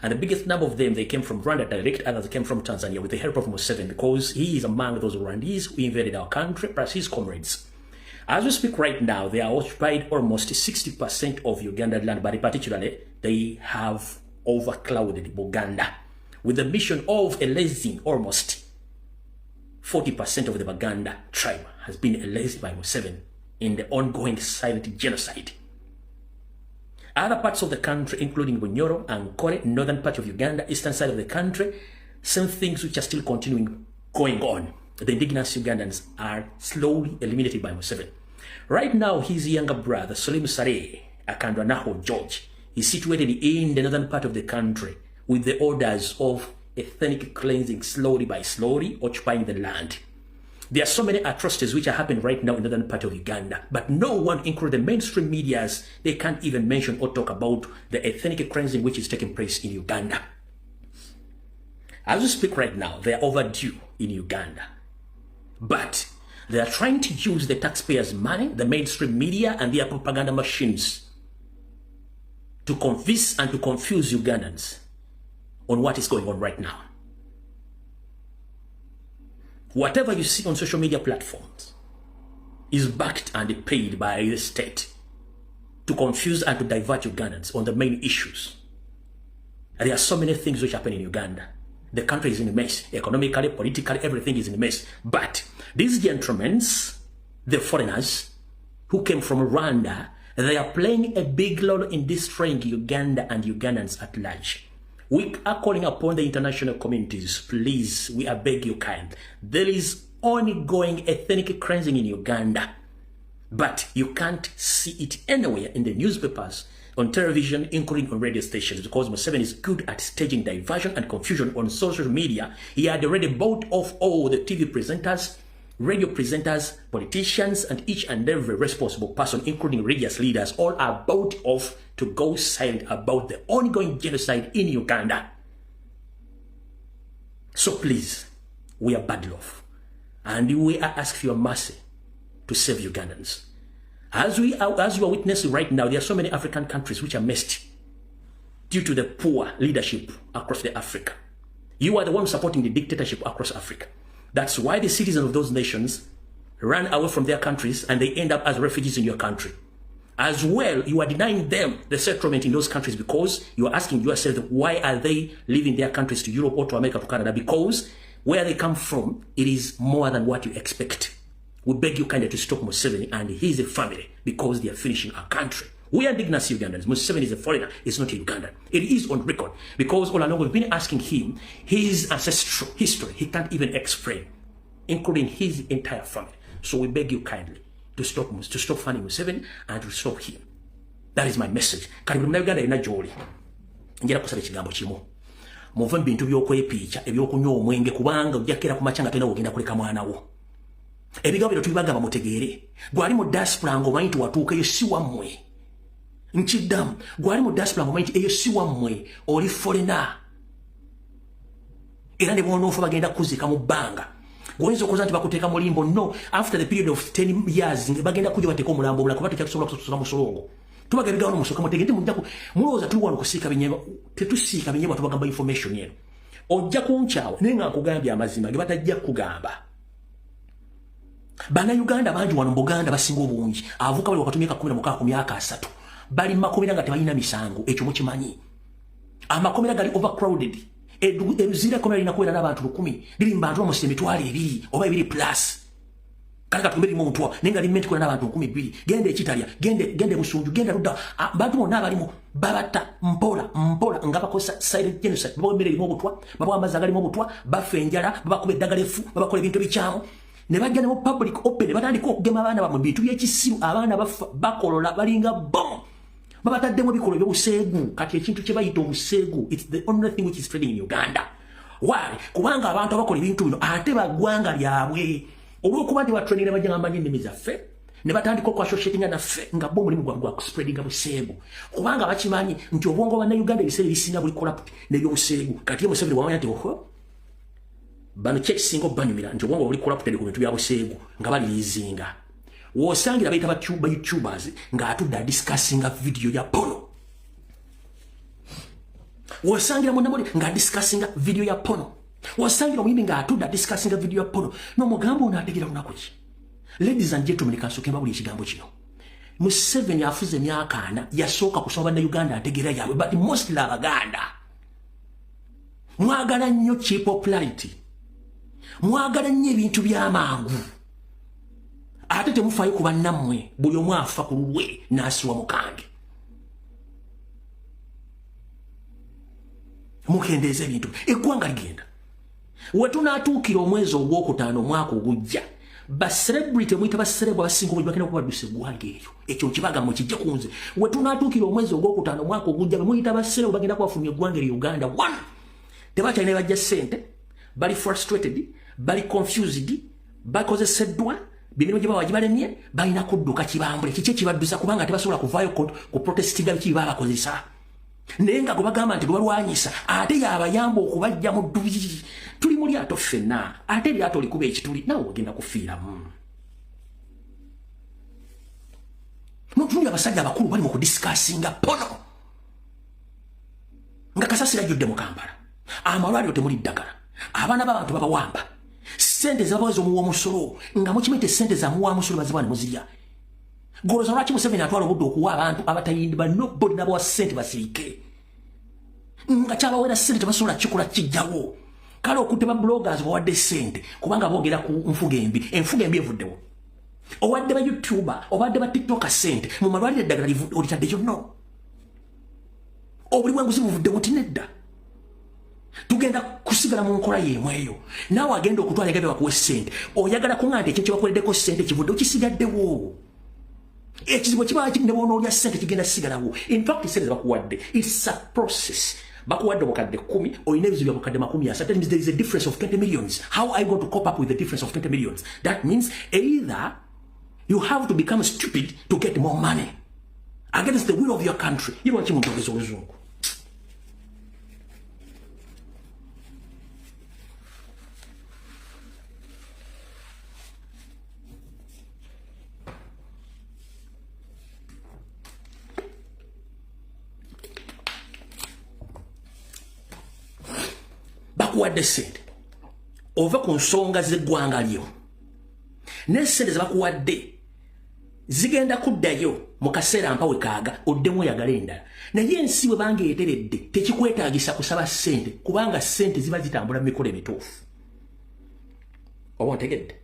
And the biggest number of them, they came from Rwanda direct, others came from Tanzania with the help of Museveni, because he is among those Rwandese who invaded our country, plus his comrades. As we speak right now, they are occupied almost 60% of Ugandan land, but particularly they have overclouded Buganda with the mission of erasing almost 40% of the Baganda tribe has been erased by Museveni in the ongoing silent genocide. Other parts of the country, including Bunyoro and Kore, northern part of Uganda, eastern side of the country, same things which are still continuing going on. The indigenous Ugandans are slowly eliminated by Museveni. Right now, his younger brother, Salim Saleh Akandwanaho George, is situated in the northern part of the country with the orders of ethnic cleansing slowly by slowly, occupying the land. There are so many atrocities which are happening right now in the northern part of Uganda, but no one, including the mainstream medias, they can't even mention or talk about the ethnic cleansing which is taking place in Uganda. As we speak right now, they are overdue in Uganda. But they are trying to use the taxpayers' money, the mainstream media, and their propaganda machines to convince and to confuse Ugandans on what is going on right now. Whatever you see on social media platforms is backed and paid by the state to confuse and to divert Ugandans on the main issues. And there are so many things which happen in Uganda. The country is in a mess. Economically, politically, everything is in a mess. But these gentlemen, the foreigners who came from Rwanda, they are playing a big role in destroying Uganda and Ugandans at large. We are calling upon the international communities, please, we are begging you kind. There is ongoing ethnic cleansing in Uganda, but you can't see it anywhere in the newspapers, on television, including on radio stations, because Museveni is good at staging diversion and confusion on social media. He had already bought off all the TV presenters, radio presenters, politicians, and each and every responsible person, including religious leaders, all are bought off to go silent about the ongoing genocide in Uganda. So please, we are badly off, and we are asking for your mercy to save Ugandans. As you are witnessing right now, there are so many African countries which are messed due to the poor leadership across the Africa. You are the one supporting the dictatorship across Africa. That's why the citizens of those nations run away from their countries and they end up as refugees in your country. As well, you are denying them the settlement in those countries because you are asking yourself, why are they leaving their countries to Europe or to America, to Canada? Because where they come from, it is more than what you expect. We beg you kindly to stop Museveni and his family because they are finishing our country. We are indigenous Ugandans. Museveni is a foreigner. It's not a Ugandan. It is on record because all along we've been asking him his ancestral history. He can't even explain, including his entire family. So we beg you kindly to stop funding Museveni and to stop him. That is my message. Karibu na Uganda ina joli. Njera kusaba ekigambo kimu. Muve mu bintu by'okwepiica eby'okunywa omwenge kubanga ojjakera ku macanga tena wogenda kuleka mwana wo. Ebigambo bino tubibagamba mutegeere. Gwali mu diaspora ng'omanyi nti watuuka eyo si wammwe. Nchiddamu gwali mu diaspora ng'omanyi nti eyo si wammwe, oli foreigner. Era ne bw'onoofa bagenda kuzika mu bbanga. Gw'oyinza okuza nti bakuteeka mu limbo. No, after the period of 10 years bagenda kujja bateeka omulambo omulala kuba tekyakusobola kusosola mu solongo. Tubaga ebigambo musooka mutegeere nti mujja mulowooza tuli wano kusiika binyeba, tetusiika binyeba tubagamba information yeno. Ojja kunkyawa naye nga nkugambye amazima ge batajja kugamba. Bana Uganda bangi wano Buganda basinga obungi. Avuka bali wakati myaka 16 ku myaka 3. Bali makomera nga tebalina misango ekyo mukimanyi. Amakomera gali overcrowded. Eruzira komera lina kuwera n'abantu 1000. Liri mbantu mu semitwale 2 oba 2 plus. Kaka tumbiri mu ntwa nenga limenti kuwera n'abantu 200. Gende ekitalya, gende busunju, gende rudda. Bantu bonna balimu babata mpola nga bakosa silent genocide. Babo mmere limu obutwa, babo amazi agali mu obutwa, bafe enjala, babakuba eddagala effu, babakola ebintu ebikyamu. Ne bajja ne public open batandika okugema abaana bamwe bintu by'ekisiru abaana bakolola balinga bom babataddemu ebikolo by'obuseegu kati ekintu kye bayita obuseegu. It's the only thing which is trading in Uganda. Why? Kubanga abantu abakola ebintu bino ate bagwanga lyabwe olw'okuba nti batraining bajja ng'amanyi ennimi zaffe ne batandika okwasociatinga naffe nga bo mulimu gwa kuspreadinga buseegu kubanga bakimanyi nti obwongo bwa Uganda ebiseera ebisinga buli corrupt n'ebyobuseegu kati Museveni wamanya nti oho bano kyekisinga obanyumira nti obwongo buli corrupted ku bintu bya buseegu nga baliriizinga w'osangira bayita ba YouTubers nga atudde adiscussinga video ya pono w'osangira munnamuli nga adiscussinga video ya pono w'osangira omuyimbi nga atudde adiscussinga video ya pono n'omugambo ono ategeera lunaku ki. Ladies and gentlemen, kasooke mbabuli ekigambo kino. Museveni afuze emyaka 4 yasooka kusoma Uganda ategeera yaabwe but mostly Abaganda mwagala nnyo cheap popularity mwagala nnyo ebintu by'amangu ate temufaayo ku bannammwe buli omu afa ku lulwe n'asiwa mukange mukendeeza ebintu eggwanga ligenda wetunaatuukira omwezi ogwokutaano omwaka ogujja baselebrity mwita baselebwa abasinga obuli bagenda kubadusa eggwanga eryo ekyo kibaga mu kijja kunze wetunaatuukira omwezi ogwokutaano omwaka ogujja bemuyita baselebwa bagenda kubafulumya eggwanga eryo Uganda one tebakyalina bajja ssente bali frustrated bali confused bakozeseddwa bimiro gye bawa gibalemye balina kudduka kibambule kiki ekibaddusa kubanga tebasobola kuvaayo ku protestinga biki babakozesa naye nga gwe bagamba nti lwalwanyisa ate yabayamba okubajja mu ddubi tuli mu lyato ffenna ate eryato likuba ekituli nawe ogenda kufiiramu notunuli abasajja abakulu bali mu kudisikasinga pono nga kasasira ajjudde mu Kampala amalwaliro temuli ddagala abaana b'abantu babawamba sente zabaweza omuwa omusolo nga mukimete sente zamuwa omusolo bazibwa ne muzirya goloza lwaki Museveni atwala obudde okuwa abantu abatayindi ba nobody n'abawa sente basirike nga kyabawera sente tebasobola kikola kijjawo kale okutte ba bloggers bawadde sente kubanga boogera ku enfuga embi evuddewo owadde ba YouTuber obadde ba TikToker sente mu malwaliro eddagala olitaddeyo no obuli bwenguzi buvuddewo nti nedda tugenda kusigala mu nkola y'emweyo naawe agenda okutwala egabe bakuwe sente oyagala kuŋŋa nti ekyo kyebakoleddeko sente kivuddewo kisigaddewo ekizibu kiba ne bwonoolya sente kigenda kisigalawo in fact sente zebakuwadde it's a process bakuwadde obukadde 10 olina ebizibu bya bukadde 30 that means there is a difference of 20 millions how are you going to cope up with the difference of 20 millions that means either you have to become stupid to get more money against the will of your country lwaki muntu ogeza oluzungu bakuwadde sente ova ku nsonga z'eggwanga lyo n'essente zebakuwadde zigenda kuddayo mu kaseera mpawe kaaga oddemu oyagala endala naye ensi bwe bangeeteredde tekikwetaagisa kusaba ssente kubanga ssente ziba zitambula mu mikolo emituufu oba ontegedde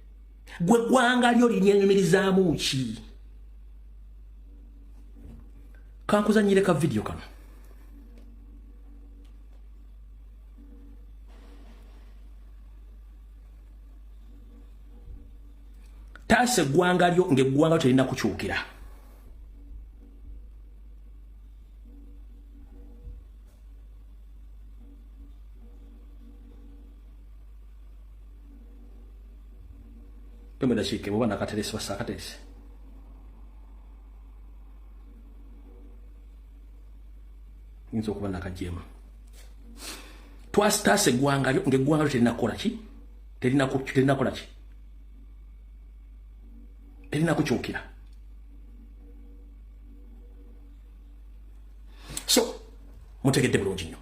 gwe eggwanga lyo linyeenyumirizaamu ki kankuzanyire ka vidiyo kano taasa eggwanga lyo ng'eggwanga terina kukyukira temwedakiike bwoba nakateresi basa akateresi yinza okuba nakajjeemu taasa eggwanga lyo ng'eggwanga lyo terina kukola ki terina kola ki terina kukyukira so mutegedde bulungi nnyo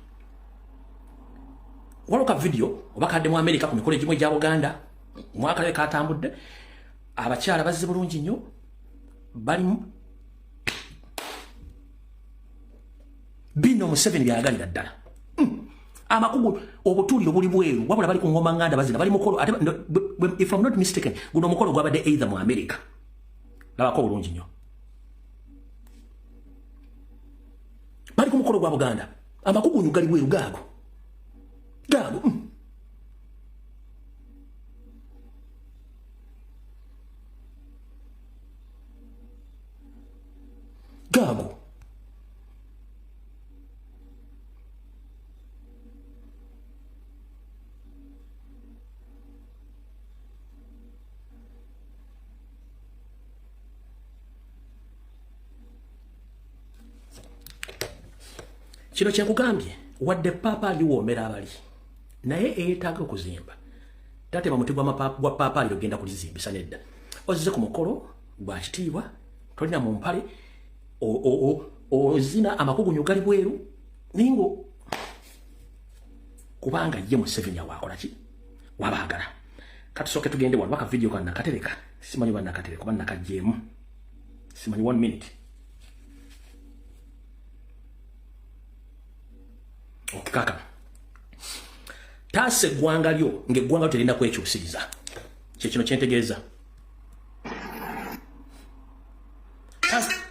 waliwo ka video oba kadde mu America ku mikolo egimu egya Buganda mwaka lwe katambudde abakyala bazze bulungi nnyo balimu bino Museveni byayagalira ddala amakugu obutuuliro buli bweru wabula bali ku ngoma nganda bazina bali mukolo if I'm not mistaken guno mukolo gwabadde either mu America labako bulungi nnyo bali ku mukolo gwa Buganda amakugu gali bweru gaago kino kyekugambye wadde papa aliwoomera abali naye eyeetaaga okuzimba tatema muti gwa papa ali ogenda kulizimbisa nedda ozze ku mukolo gwa kitiibwa tolina mu mpale ozina amakugunyu gali bweru ningo kubanga ye Museveni awakola ki wabaagala katusooke tugende wano baka video kana nakatereka simanyi bana nakatereka kuba nakajjeemu simanyi 1 minute okikaka tase gwanga lyo ngegwanga terina kwekyusiriza kyekino kyentegeeza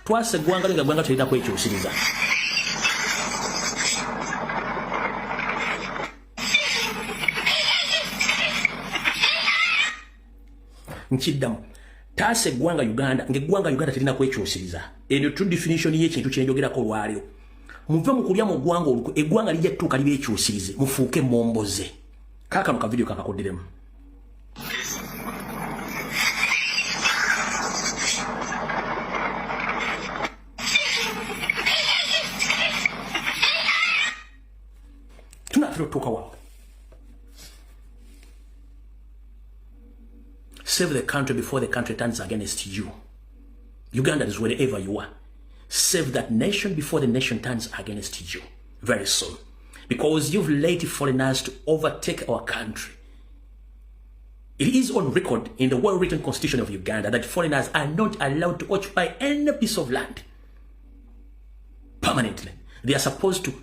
twase gwanga lyo ngegwanga terina kwekyusiriza nkiddamu tase gwanga Uganda ngegwanga Uganda terina kwekyusiriza eno true definition y'ekintu kyenjogerako olwalyo muve mu kulya mu gwanga olukwe eggwanga lijja tuuka libeekyusirize mufuuke momboze kaakano ka video kakakodderemu tunatera otuuka wawe save the country before the country turns against you. Ugandans, wherever you are, save that nation before the nation turns against you very soon. Because you've let foreigners to overtake our country. It is on record in the well-written constitution of Uganda that foreigners are not allowed to occupy any piece of land permanently. They are supposed to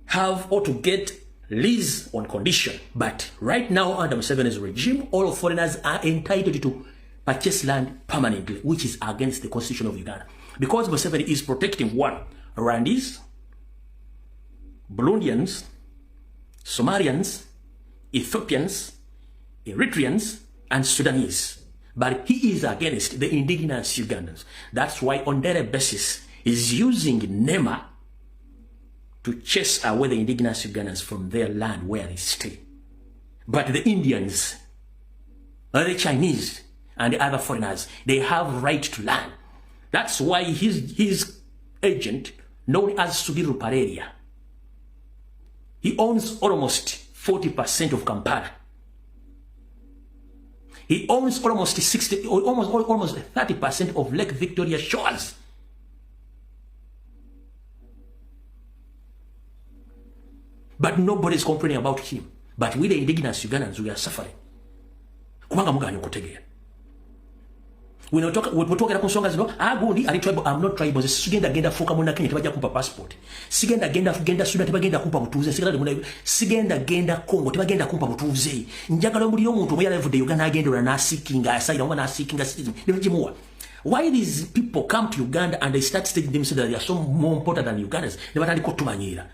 have or to get lease on condition, but right now under Museveni's regime, all foreigners are entitled to purchase land permanently, which is against the constitution of Uganda. Because Museveni is protecting one, Rwandese, Burundians, Somalians, Ethiopians, Eritreans, and Sudanese. But he is against the indigenous Ugandans. That's why on daily basis, he's using NEMA to chase away the indigenous Ugandans from their land where they stay. But the Indians, the Chinese, and the other foreigners, they have right to land. That's why his agent, known as Sugiru Pareria, he owns almost 40% of Kampala. He owns almost 30% of Lake Victoria shores. But nobody is complaining about him. But we the indigenous Ugandans, we are suffering. Kumanga muganyo kutegea. We talk about kusonga zino, gundi ali tribal, I'm not tribal. Sigenda genda fuka muna Kenya tebajja kumpa passport. Sigenda genda Sudan tebagenda kumpa butuze. Sigenda genda Congo tebagenda kumpa butuze. Njagala muri omuntu omuyala evude Uganda agenda na seeking aside, na seeking citizen. Nebijimuwa. Why these people come to Uganda and they start stating themselves that they are so more important than Ugandans? Nebatandika otumanyira.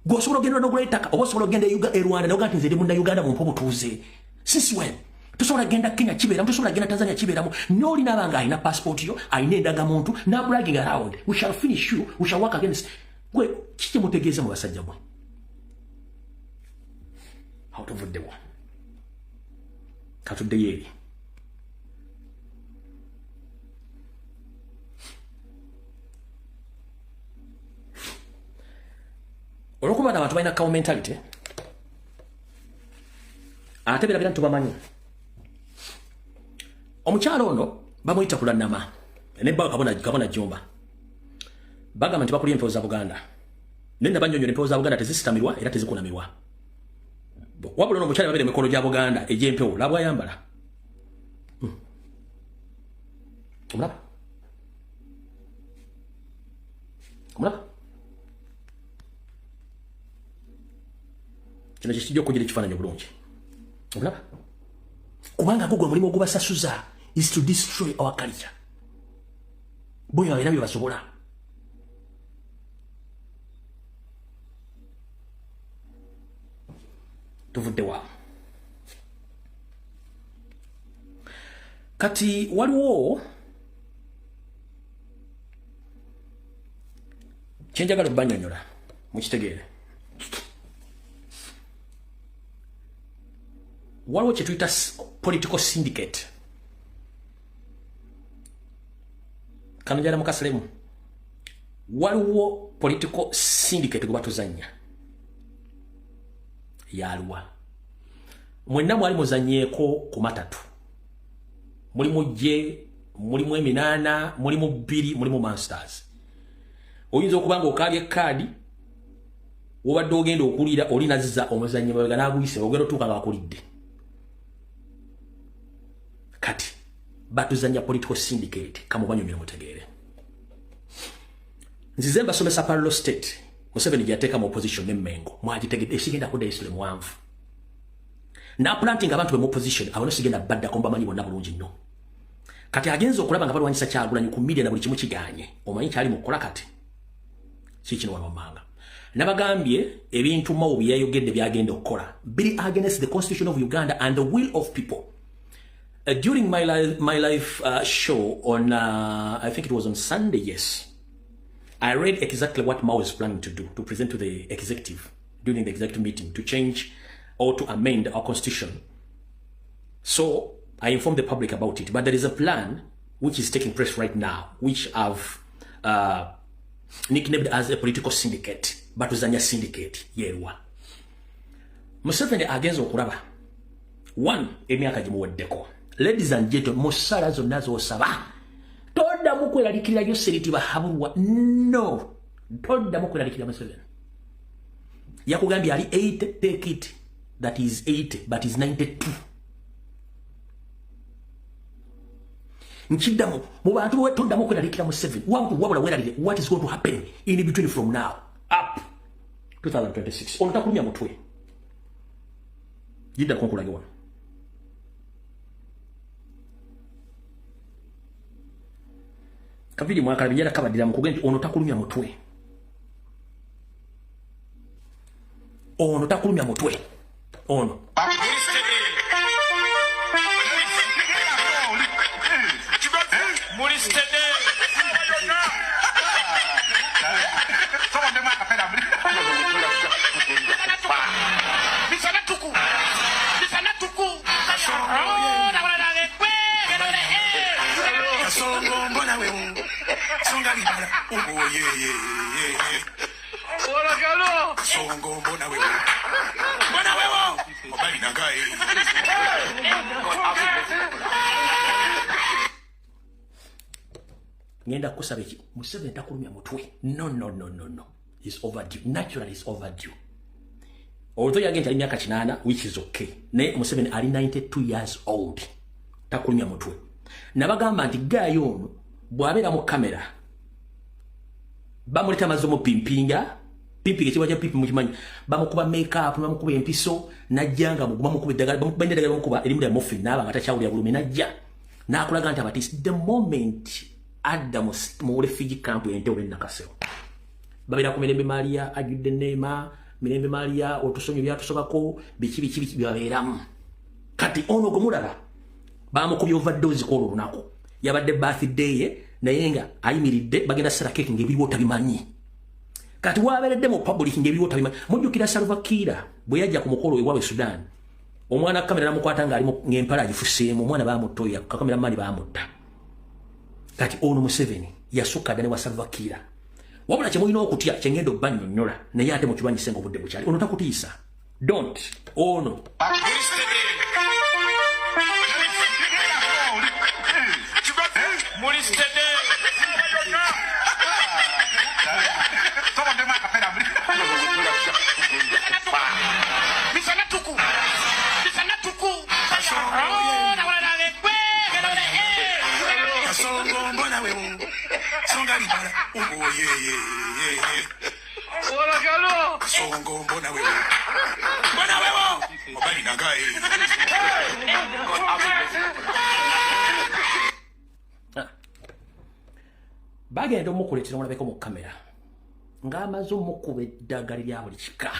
Gosobola genda no greataka, obosobola genda Rwanda no ganti nzede munda Uganda mu mpobo tuze. Since when? Tusobola genda Kenya kibera, tusobola genda Tanzania kibera mu. Noli nabanga ina passport yo, aine ndaga muntu na bragging around. We shall finish you, we shall work against. Gwe kike mutegeeza mu basajja mwe. Out of the war. Katudde yeri. Olokuba na watu baina kawo mentality ate bera tubamanyi omukyalo ono bamuyita kulanama ne ba kabona jomba bagamba nti bakulya empewo za Buganda nenda banyonyo empewo za Buganda tezisitamirwa era tezikunamirwa wabula ono omukyalo babere emikono gya Buganda egy'empewo labwa yambala omulaba kino kikijja okugira ekifaananyi obulungi olaba kubanga gugwe mulimu ogubasasuza is to destroy our culture boyo era bye basobola tuvudde wa kati waliwo kyenjagala okubanyonyola mukitegeere waliwo kye tuyita political syndicate kanojala mukasalemu waliwo political syndicate gwe batuzannya yaliwa mwenna mwali muzanyeeko ku matatu mulimu J mulimu eminana mulimu bbiri mulimu Monsters oyinza okubanga okabye kadi wobadde ogenda okulira olinazza omuzannyi mabega n'aguyise ogenda otuuka nga akulidde kati batuzannya political syndicate kamubanyumire mutegeere nzize mbasomesa parallel state Museveni gyateeka mu opposition n'emmengo mwagitegedde esigenda kudda esule muwanvu na planting abantu mu opposition abano sigenda badda komba manyi bonna bulungi nnyo kati agenza okulaba nga balwanyisa Kyagulanyi ku media na buli kimu kiganye omanyi kyali mu kukola kati kikino wano manga nabagambye ebintu mawo byayogedde byagenda okukola biri against the constitution of Uganda and the will of people. During my live show on I think it was on Sunday, yes, I read exactly what Mao is planning to do, to present to the executive during the executive meeting to change or to amend our constitution. So I informed the public about it, but there is a plan which is taking place right now, which I've nicknamed as a political syndicate, Batuzanya syndicate, yerwa. Museveni agenza okulaba. One, emyaka gimuweddeko. Ladies and gentlemen, musala zonna z'osaba. Toddamu kweralikirira yo seriti bahabulwa. No. Toddamu kweralikirira Museveni. Yakugambye ali 8, take it. That is 8, but is 92. Nchiddamu, mu bantu we toddamu kweralikirira Museveni. Wabula weralire what is going to happen in between from now up 2026. Ono takulumya mutwe. Jidda konkulage wano. Kabiri mwaka bijara kabadira mukugenti ono takulumya mutwe. Ono takulumya mutwe. Ono. Ngenda kusaba iki Museveni takulumya mutwe. No. It's overdue. Naturally it's overdue. Although yagenda ali myaka 8, which is okay. Ne Museveni ali 92 years old. Takulumya mutwe. Nabagamba nti gayo ono bwabera mu kamera bamuleta mazomo pimpinga kiwa kya pipi mukimanyi bamukuba makeup bamukuba empiso najjanga muguma mukuba eddagala bamukuba eddagala bamukuba erimu lya morphine naba nga takyawulya bulumi najja nakulaga nti abatisi the moment adda mu refugee camp Entebbe Nakasero babira ku Mirembe Maria ajudde Neema Mirembe Maria otusonyo byatusobako biki byabeeramu kati ono gomulaba bamukubye overdose ko lunaku yabadde birthday naye nga ayimiridde bagenda sala cake ngebiriwo tabimanyi kati waberedde mu public ngebiriwo tabimanyi mujjukira Salva Kiir bwe yajja ku mukolo ewawe Sudan omwana kamera namukwata nga ali ngempala agifuseemu omwana bamutoya kakamera mali bamutta kati ono Museveni yasukka ddane wa Salva Kiir wabula kyemulina okutya kyengendo bannyonnyola naye ate mukibanyise nga obudde bukyali ono takutiisa don't ono bagenda omukuletera omulabeko mu kamera ng'amaze omukuba eddagala lya buli kika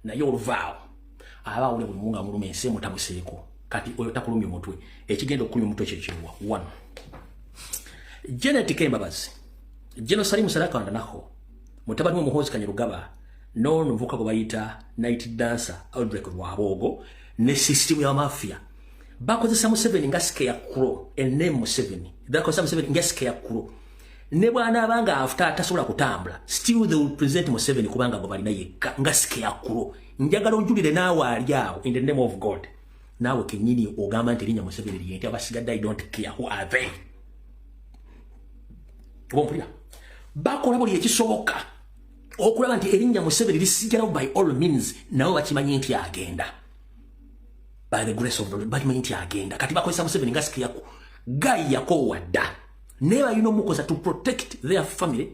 naye oluvaawo aba awule buli munga muluma ensi emutabuseeko kati oyo takulumya omutwe ekigenda okulumya omutwe kyekiruwa 1 Janet Kembabazi Jeno Salimu Sadaka naho mutabani wa Muhoozi Kanyarugaba nono mvuka gwe bayita night dancer Audrey Rwabogo ne system ya mafia bakozesa Museveni nga scarecrow enne Museveni bakozesa Museveni nga scarecrow ne bwana abanga after tasobola kutambula still they will present Museveni kubanga go balina yekka nga Scarecrow njagala onjulire naawe ali awo in the name of God naawe kenyini ogamba nti linnya Museveni liyenti abasigadde I don't care who are they bompulira bakola buli ekisoboka okulaba nti erinnya Museveni lisigalawo by all means nabo bakimanyi nti agenda by the grace of God bakimanyi nti agenda kati bakozesa Museveni nga Scarecrow guy yakowadda never you know mukosa to protect their family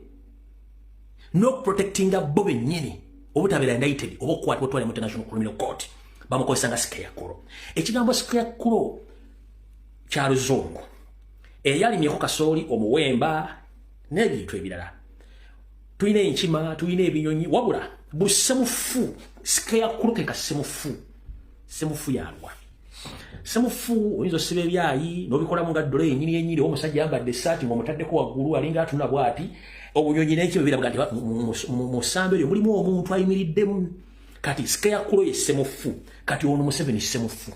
no protecting a bobe nyini obutabira indicted obokwat botwale mu International Criminal Court bamukozesa nga Scarecrow ekigambo Scarecrow kya Luzungu eyali myeko kasoli omuwemba n'ebintu ebirala tuyina enkima tuyina ebinyonyi wabula busemufu Scarecrow ke semufu yalwa semufu oyinza osiba ebyayi n'obikolamu nga ddole enyini omusajja yambadde essaati ng'omutaddeko waggulu alinga atuna bw'ati obunyonyi n'ekyo biraga nti mu ssamba eryo mulimu omuntu ayimiriddemu kati Scarecrow ye semufu kati ono Museveni semufu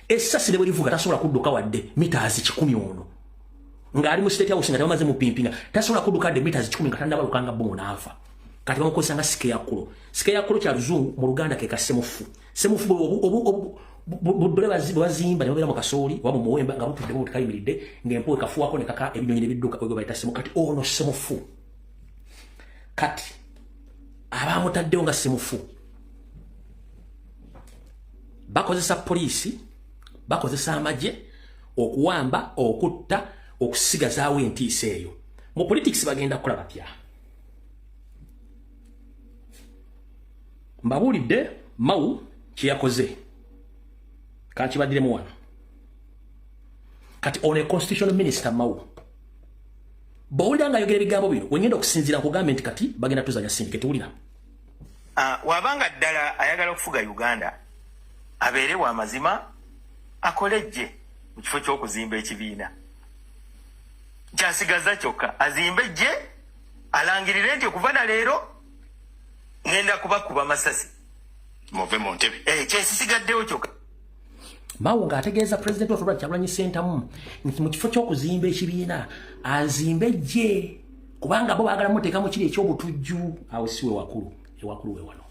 essasi ne bwe livuga tasobola kudduka wadde mitaazi 100 ono ng'ali mu state house nga tebamaze mupimpinga tasobola kudduka wadde mitaazi 10 nga tannabalukanga bomu n'afa kati bamukozesa nga Scarecrow kya Luzungu mu Luganda ke kasemufu semufu buddole bazimba ne babeera mu kasooli oba mu muwemba nga butudde buti kayimiridde ng'empuwe kafuwako ne kaka ebinyonyi ne bidduka oyo bayita semufu kati ono semufu kati abamutaddewo nga semufu bakozesa poliisi bakozesa amagye okuwamba okutta okusigazaawo entiisa eyo mu politics bagenda kukola batya mbabulidde Mau kyeyakoze kakibaddiremu wano kati ono constitutional minister Mau bawulira nga ayogera ebigambo bino wengenda okusinziira nkugambe nti kati bagenda tuzanya syndicate wulira wabanga ddala ayagala okufuga Uganda abeere wa mazima akolejje mu kifo ky'okuzimba ekibiina kyasigaza kyokka azimbe jje alangirire nti okuva na leero ngenda kubakuba masasi move mu ntebe kyesisigaddewo kyokka Mau ng'ategeeza president of Rwanda Kyagulanyi Ssentamu nti mu kifo ky'okuzimba ekibiina azimbe jje kubanga bo baagala muteekamu kiri eky'obutujju awo siwe wakulu ewakulu we wano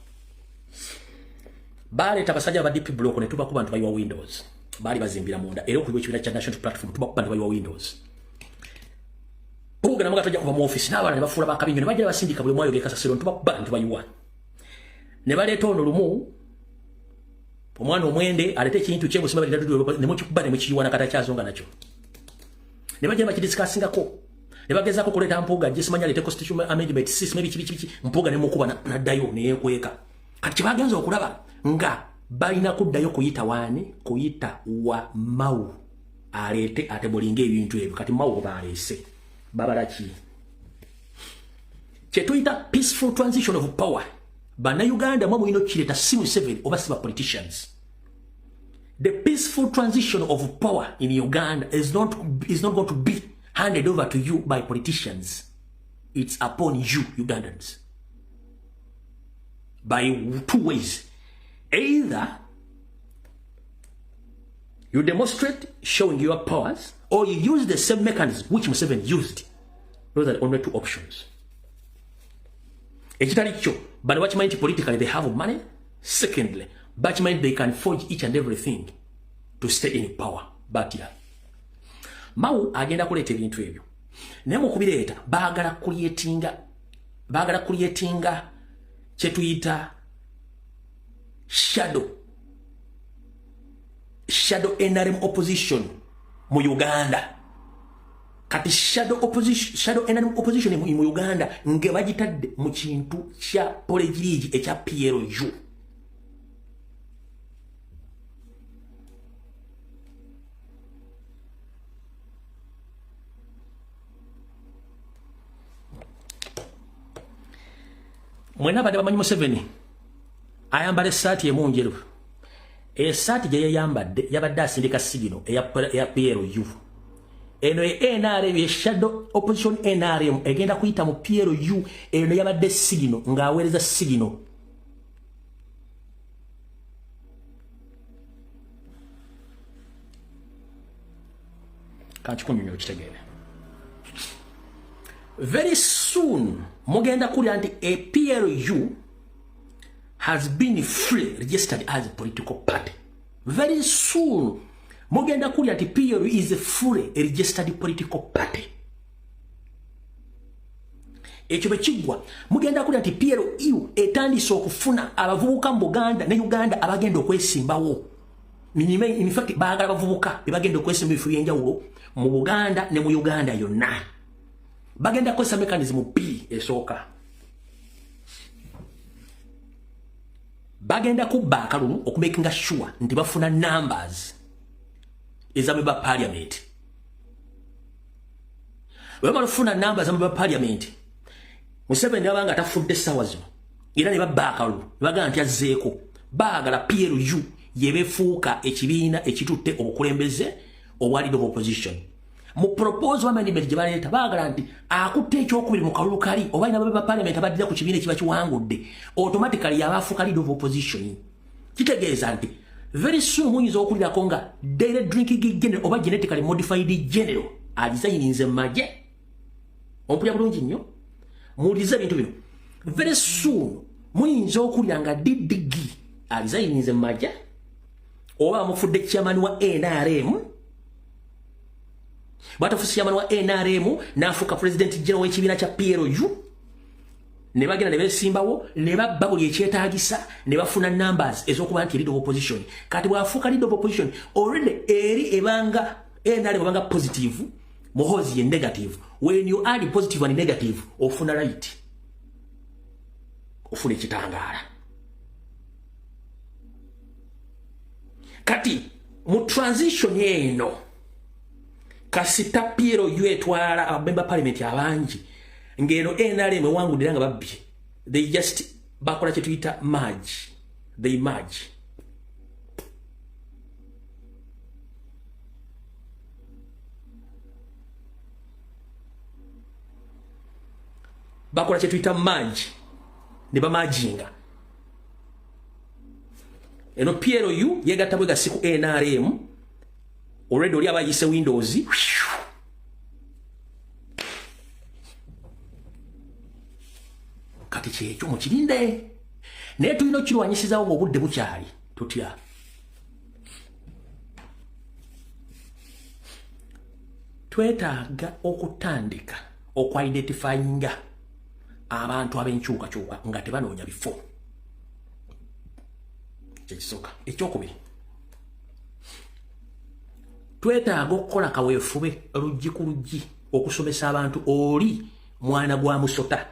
baleeta abasajja ba DP block ne tubakuba nti bayiwa Windows baali bazimbira munda era okuliwa ekibiina kya National Platform tubakuba nti bayiwa Windows program nga tajja kuva mu office n'abaana ne bafuula bakabinyo ne bajja basindika buli mwayo gekasasiro tubakuba nti bayiwa ne baleeta ono lumu omwana omwende alete ekintu kye musima bali ne mukikuba ne mukiyiwa nakata kyazonga nakyo ne bajja bakidiscussingako ne bagezaako kuleeta mpuuga gye simanyi alete constitutional amendment 6 maybe kibiki mpuuga ne mukuba n'addayo ne yeekweka kati kyebagenza okulaba nga balina kuddayo kuyita waani kuyita wa Mau aleete ate bulinga ebintu ebyo kati Mau baleese babalaki kyetuyita peaceful transition of power Bannayuganda mwe mulina okukireta si Museveni oba si ba politicians. The peaceful transition of power in Uganda is not going to be handed over to you by politicians. It's upon you, Ugandans. By two ways. Either you demonstrate showing your powers, or you use the same mechanism which Museveni used. Those are the only two options. But what mind politically they have money. Secondly, but mind they can forge each and everything to stay in power. But yeah. Mau agenda kuleta ebintu ebyo. Nemo kubireeta bagala creatinga kyetuyita shadow NRM opposition mu Uganda. Kati shadow NRM opposition mu Uganda nge bagitadde mu kintu kya polejiriji ekya PLU. Mwena bade bamanyi Museveni ayambala essaati emunjeru. Essaati gye yayambadde yabadde asindika sigino eya PLU. Eno NRM ye shadow opposition NRM egenda kuyita mu PLU eno yabadde sigino ng'aweereza sigino. Kanti kunyonyo kitegeere. very soon mugenda kulya nti a PLU has been fully registered as a political party. Very soon mugenda kulya nti PLU is a fully registered political party. Ekyo bekigwa mugenda kulya nti PLU etandise okufuna abavubuka mu Buganda ne Uganda abagenda okwesimbawo. In fact baagala abavubuka bagenda okwesimba ebifu byenjawulo mu Buganda ne mu Uganda yonna. Bagenda kosa mechanism B esooka. Bagenda kubba akalulu okumakinga sure nti bafuna numbers ezameba parliament. Bwe bafuna numbers ezameba parliament, Museveni abanga atafudde sawa zino era ne babba akalulu baga nti azzeeko baagala PLU yebefuuka ekibiina ekitutte obukulembeze obwali of opposition. Mu propose amendment gye baleeta baagala nti akutte ekyokubiri mu kalulu kali oba ina babe ba parliament abaddira ku kibiina ekiba kiwangudde automatically abafuuka leader of opposition. Kitegeeza nti very soon muyinza okulirako nga daily drinking general oba genetically modified general alizayininze maje. Ompulya bulungi nnyo mulize ebintu bino. Very soon muyinza okulya nga DDG alizayininze maje oba mufudde chairman wa NRM. Batafusi chairman wa NRM nafuka president general w'ekibiina kya PLU ne bagenda ne besimbawo ne babba buli ekyetaagisa ne bafuna numbers ez'okuba nti leader of opposition. Kati bwafuuka leader of opposition already eri ebanga NRM ebanga positive Muhoozi ye negative. When you add positive and negative ofuna right, ofuna ekitangaala. Kati mu transition eno kasita PLU etwala abemba parliament abangi ngeno NRM wangudira nga babbi, they just bakola kye tuyita merge. They merge. Bakola kye tuyita merge ne bamajinga. Eno PLU yegatta bwe gasiku NRM already oli abayise Windows kati kyekyo mukirinde naye tulina kirwanyisizawo obudde bukyali tutya. Twetaaga okutandika okwidentifyinga abantu abenkyukakyuka nga tebanoonya bifo. Ekisooka. Ekyokubiri, twetaaga okukola kaweefube luggi ku luggi okusomesa abantu oli mwana gwa musota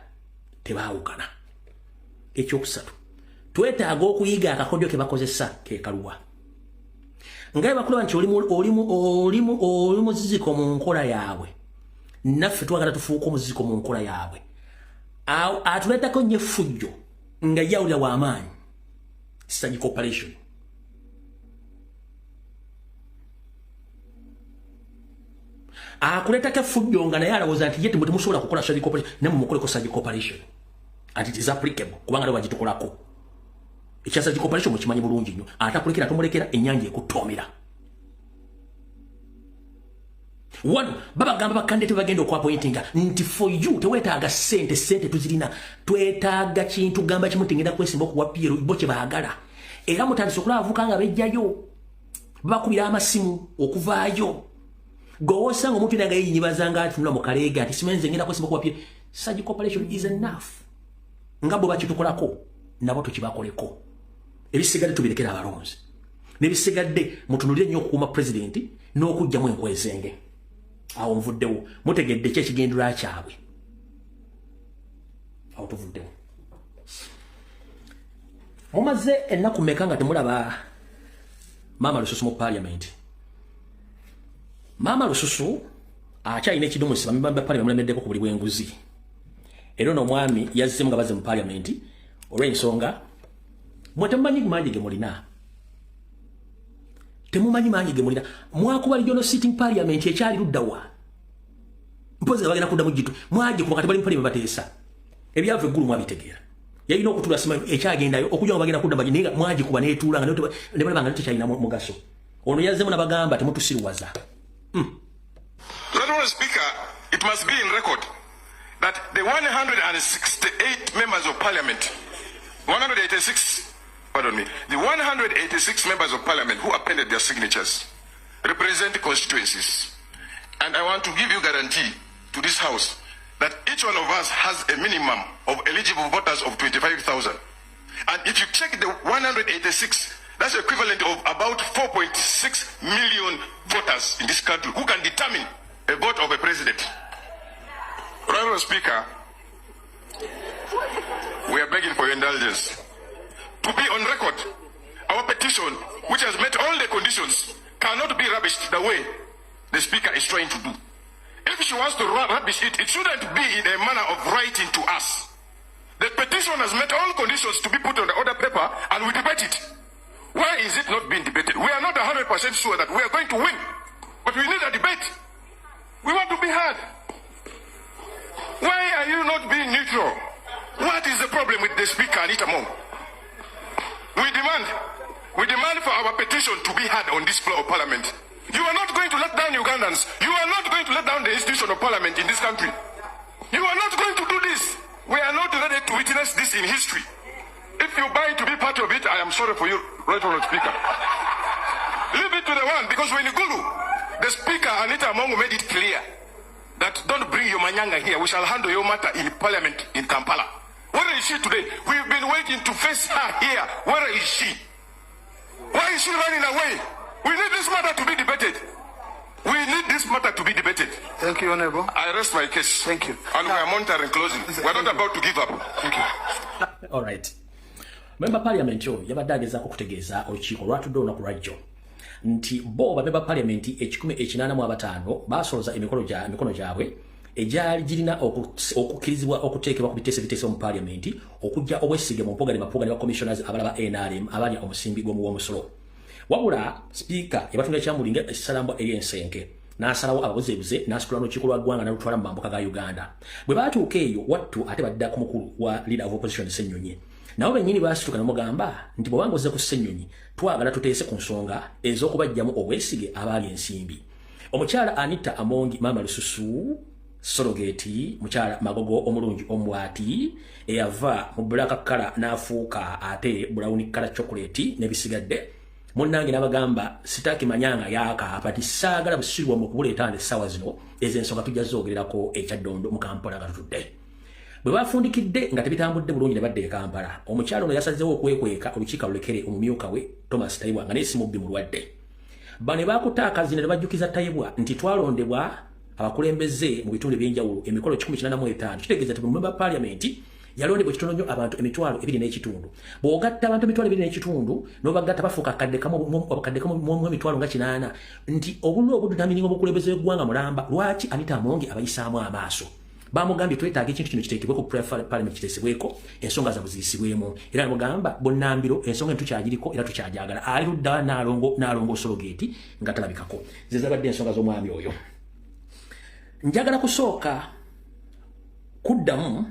tebaawukana. Ekyokusatu, twetaaga okuyiga akakodyo ke bakozesa ke kaluwa. Ngaye bakulaba nti oli muziziko mu nkola yaabwe, naffe twagala tufuuka omuziziko mu nkola yaabwe. Atuleetako nnyo effujjo nga yawulira w'amaanyi surgical operation. Akuleetako effujjo nga naye alowooza nti ye temusobola kukola surgical operation ne mumukoleko surgical operation and it is applicable kubanga lwe bagitukolako. Ekya surgical operation mukimanyi bulungi nnyo. Atakulekera tumulekera ennyanja ekuttoomera. Wano babagamba bakandidate bagenda okwapointinga nti for you tewetaaga sente tuzirina, twetaaga kintu gamba kimu tingenda kwesimba okuwa PLU bo kye baagala. Era mutandise okulaba avuka nga bejjayo babakubira amasimu okuvaayo gowosanga omuntu naga yinyibazanga ati nula mu kaleega ati simenze ngenda kwesimba okuwa PLU. Surgical operation is enough. Nga bo bakitukolako nabo tukibakoleko. Ebisigadde tubirekera abalonzi. Nebisigadde mutunulire nnyo okukuuma president n'okugjamu enkwezenge. Awo nvuddewo mutegedde ki ekigendera kyabwe. Awo tuvuddewo. Mumaze ennaku mmeka nga temulaba Maama Lususu mu parliament. Maama Lususu akyalina ekidumu bamemba ba parliament bamulemeddeko ku buli bw'enguzi. Era ono omwami yazzemu nga bazze mu parliament olw'ensonga mwe temumanyi manyi ge mulina. Temumanyi manyi ge mulina. Mwakuba regional sitting parliament ekyali luddawa. Mpozi bagenda kuddamu gitu. Mwaje kuba kati bali mu parliament bateesa. Ebyava eggulu mwabitegeera. Yalina okutula sima ekyagendayo okujja ngo bagenda kuddamu ninga mwaje kuba neetuula nga ne bali banga tekyalina mugaso. Ono yazzemu n'abagamba temutusiriwaza. Honourable Speaker, it must be in record. that the 168 members of parliament, 186, pardon me, the 186 members of parliament who appended their signatures represent constituencies. And I want to give you guarantee to this house that each one of us has a minimum of eligible voters of 25,000. And if you check the 186, that's equivalent of about 4.6 million voters in this country who can determine a vote of a president. Honorable Speaker, we are begging for your indulgence. To be on record, our petition, which has met all the conditions, cannot be rubbished the way the Speaker is trying to do. If she wants to rubbish it, it shouldn't be in a manner of writing to us. The petition has met all conditions to be put on the order paper, and we debate it. Why is it not being debated? We are not 100% sure that we are going to win, but we need a debate. We want to be heard. Why are you not being neutral? What is the problem with the Speaker, Anita Among? We demand for our petition to be heard on this floor of Parliament. You are not going to let down Ugandans. You are not going to let down the institution of Parliament in this country. You are not going to do this. We are not ready to witness this in history. If you buy to be part of it, I am sorry for you, Right Honourable Speaker. Leave it to the one, because when you go to the Speaker, Anita Among, made it clear that don't bring your manyanga here. We shall handle your matter in Parliament in Kampala. Where is she today? We've been waiting to face her here. Where is she? Why is she running away? We need this matter to be debated. We need this matter to be debated. Thank you, Honorable. I rest my case. Thank you. And we are monitoring closing. We are not about to give up. Thank you. All right. Member Parliament yo yabadde agezaako kutegeeza olukiiko lwatudde olunaku lwajjo nti bo bamemba Parliament 185 baasoloza emikono gyabwe egyali girina okukkirizibwa okuteekebwa ku biteeso mu Parliament okujja obwesige mu mpogale mapogale ba commissioners abalaba NRM abalya omusimbi gw'omusolo. Wabula Speaker yabatunda ekyamulinga ekisalambwa eri ensenke n'asalawo ababuzeebuze n'asitula n'olukiiko lwa ggwanga n'alutwala mu mambuka ga Uganda. Bwe baatuuka eyo wattu ate badda ku mukulu wa leader of opposition Ssenyonyi. Nabo bennyini baasituka n'amugamba nti bwe bangoze ku Ssenyonyi twagala tuteese ku nsonga ez'okubajjamu obwesige abaali ensimbi. Omukyala Anita Among Mama Lususu Sorogeti, mukyala Magogo omulungi omwati eyava mu black color n'afuuka ate brown color chocolate n'ebisigadde. Munnange n'abagamba sitaaki manyanga yaaka apati saagala busirwa mu kubuleeta essaawa zino ez'ensonga tujja zoogererako ekyaddondo mu Kampala gatutudde. Bwe bafundikidde nga tebitambudde bulungi ne badde e Kampala, omukyalo ono yasazeewo okwekweka olukiiko lulekere omumyuka we Thomas Tayibwa nga n'essimu bbi mulwadde. Bano bakutte akazina ne bajjukiza Tayibwa nti twalondebwa abakulembeze mu bitundu eby'enjawulo emikolo 185. Kitegeeza nti mu Parliament yalondebwa kitono nnyo abantu emitwalo 2.5. Bw'ogatta abantu emitwalo 2.5 n'obagatta bafuuka akadde kamu mu emitwalo nga 8 nti obululu obuddaamiringa obukulembeze bw'eggwanga mulamba lwaki Anita Among abayisaamu amaaso. Bamugambye twetaaga ekintu kino kiteekebweko Parliament kiteesebweko ensonga zaabwe ziyisibwemu. Era namugamba bonnambiro ensonga tukyagiriko era tukyajagala. Ali ludda n'alongo Sorogeti nga talabikako. Ze zabadde ensonga z'omwami oyo. Njagala kusooka kuddamu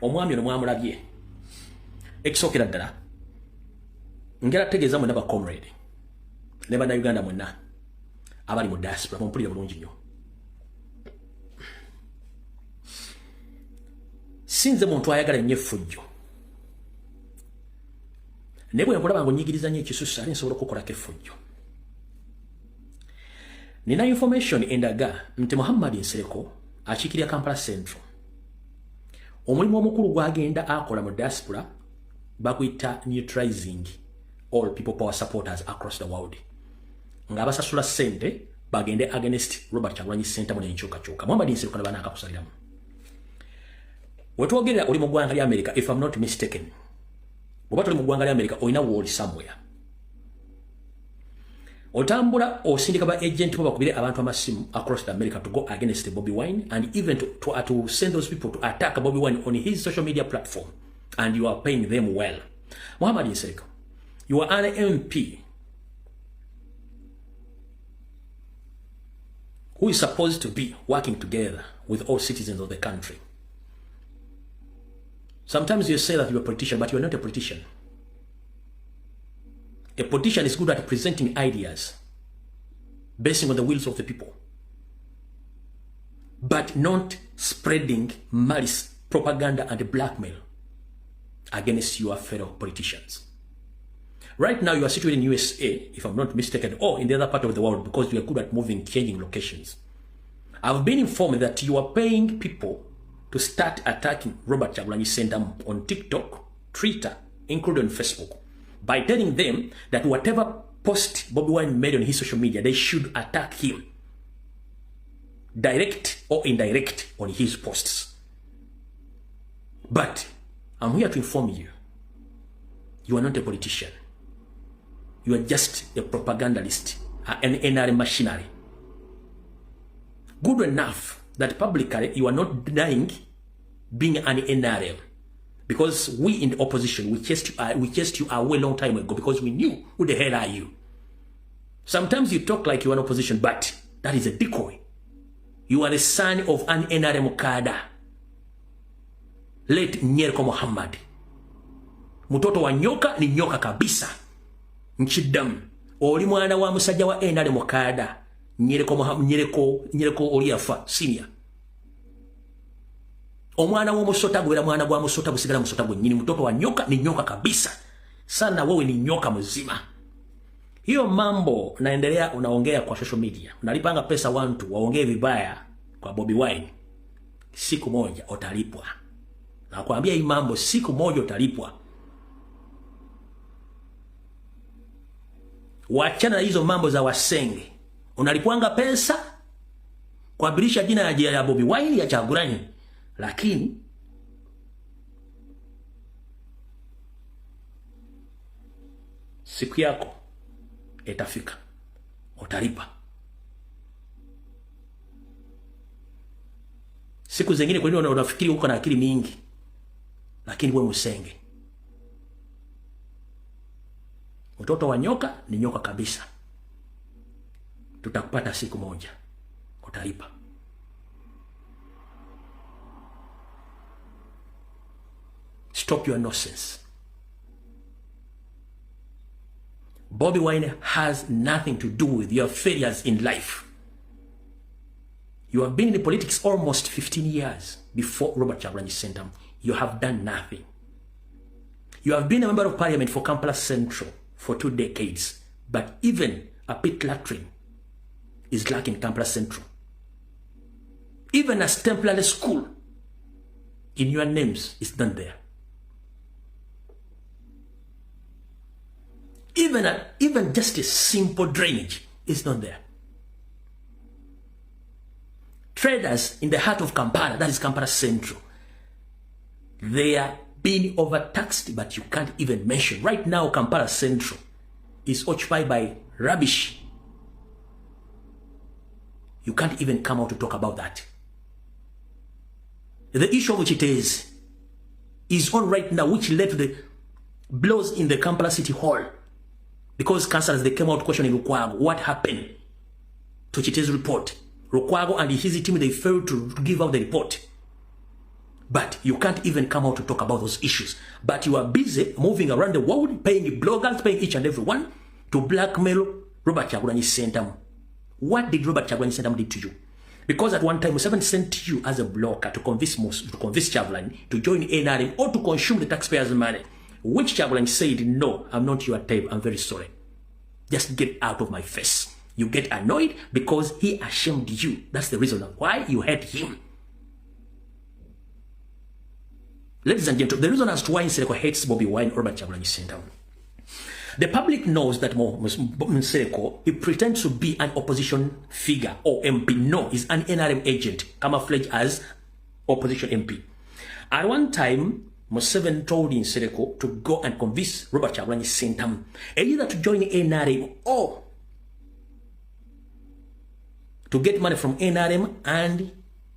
omwami ono mwamulabye ekisookera ddala ngera tegeeza mwenna ba comrade ne bannayuganda mwenna abali mu diaspora mumpulire bulungi nnyo. Sinze muntu ayagala nnyo effujjo naye bwe nkulaba ng'onnyigiriza nnyo ekisusa ali nsobola okukolako effujjo. Nina information endaga nti Muhammad Nsereko akiikirira Kampala Central omulimu omukulu gwagenda akola mu diaspora baguyita neutralizing all people power supporters across the world nga basasula ssente bagende against Robert Kyagulanyi Ssentamu n'enkyukakyuka. Muhammad Nsereko ne banaaka kusaliramu. Wetwogerera oli mu ggwanga lya America, if I'm not mistaken, oba toli mu ggwanga lya America olina wall somewhere. Otambula osindika ba agent bo bakubire abantu amasimu across the America to go against Bobby Wine and even to send those people to attack Bobby Wine on his social media platform, and you are paying them well. Muhammad Nsereko, you are an MP who is supposed to be working together with all citizens of the country. Sometimes you say that you're a politician, but you're not a politician. A politician is good at presenting ideas based on the wills of the people, but not spreading malice, propaganda, and blackmail against your fellow politicians. Right now, you are situated in USA, if I'm not mistaken, or in the other part of the world, because you are good at moving, changing locations. I've been informed that you are paying people to start attacking Robert Kyagulanyi Ssentamu on TikTok, Twitter, including on Facebook, by telling them that whatever post Bobi Wine made on his social media, they should attack him, direct or indirect, on his posts. But I'm here to inform you, you are not a politician. You are just a propagandist, an NRM machinery. Good enough that publicly you are not denying being an NRM. Because we in the opposition, we chased you away a long time ago because we knew who the hell are you. Sometimes you talk like you are an opposition, but that is a decoy. You are the son of an NRM kada. Late Nyerko Muhammad. Mutoto wa nyoka ni nyoka kabisa. Nchidam. Oli mwana wa musajja wa NRM kada. Nyereko Oliafa senior. Omwana wa musota gwera mwana gwa musota busigala musota gwennyini. Mutoto wa nyoka ni nyoka kabisa. Sana wewe ni nyoka mzima. Hiyo mambo naendelea unaongea kwa social media. Unalipanga pesa watu waongee vibaya kwa Bobi Wine. Siku moja utalipwa. Na kuambia hii mambo siku moja utalipwa. Wachana na hizo mambo za wasenge. Unalipwanga pesa kwa birisha jina ya Bobi Wine ya Kyagulanyi. Lakini siku yako itafika, utalipa. Siku zingine kwa nini unafikiri uko na akili mingi, lakini wewe msenge. Mtoto wa nyoka ni nyoka kabisa. Tutakupata siku moja, utalipa. Stop your nonsense. Bobi Wine has nothing to do with your failures in life. You have been in politics almost 15 years before Robert Kyagulanyi Ssentamu. You have done nothing. You have been a member of parliament for Kampala Central for 2 decades, but even a pit latrine is lacking in Kampala Central. Even a temporary school in your names is not there. Even just a simple drainage is not there. Traders in the heart of Kampala, that is Kampala Central, they are being overtaxed, but you can't even mention. Right now, Kampala Central is occupied by rubbish. You can't even come out to talk about that. The issue of which it is on right now, which led to the blows in the Kampala City Hall. Because councillors, they came out questioning Lukwago. What happened to Chite's report? Lukwago and his team, they failed to give out the report. But you can't even come out to talk about those issues. But you are busy moving around the world, paying bloggers, paying each and every one to blackmail Robert Kyagulanyi Ssentamu. What did Robert Kyagulanyi Ssentamu do to you? Because at one time, Museveni sent you as a blogger to convince Kyagulanyi to join NRM or to consume the taxpayers' money. Which Kyagulanyi said, no, I'm not your type, I'm very sorry. Just get out of my face. You get annoyed because he ashamed you. That's the reason why you hate him. Ladies and gentlemen, the reason as to why Nsereko hates Bobi Wine or Robert Kyagulanyi Ssentamu. The public knows that Nsereko, he pretends to be an opposition figure or MP. No, he's an NRM agent, camouflaged as opposition MP. At one time, Museveni told Nsereko to go and convince Robert Kyagulanyi Ssentamu either to join NRM or to get money from NRM, and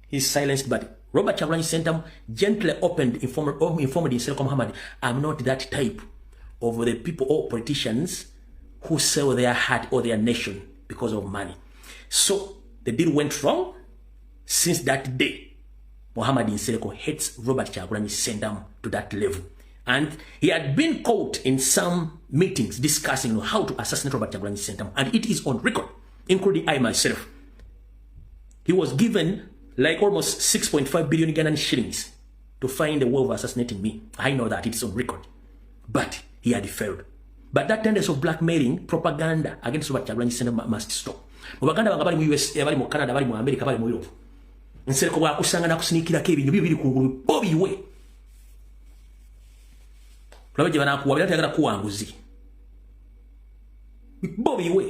he's silenced. But Robert Kyagulanyi Ssentamu gently informed Nsereko Muhammad, I'm not that type of the people or politicians who sell their heart or their nation because of money. So the deal went wrong. Since that day, Muhammad Nsereko hates Robert Kyagulanyi Ssentamu to that level. And he had been caught in some meetings discussing how to assassinate Robert Kyagulanyi Ssentamu. And it is on record, including I myself. He was given like almost 6.5 billion Ghanaian shillings to find a way of assassinating me. I know that it's on record. But he had failed. But that tendency of blackmailing propaganda against Robert Kyagulanyi must stop. Mubaganda bangabali mu US, bali mu Canada, bali mu America, bali mu Europe. Nsereko bwa kusanga na kusinikirako ebintu bibiri kungulu bobiwe. Kulabeje banakuwa bya tagala kuwanguzi. Bobiwe.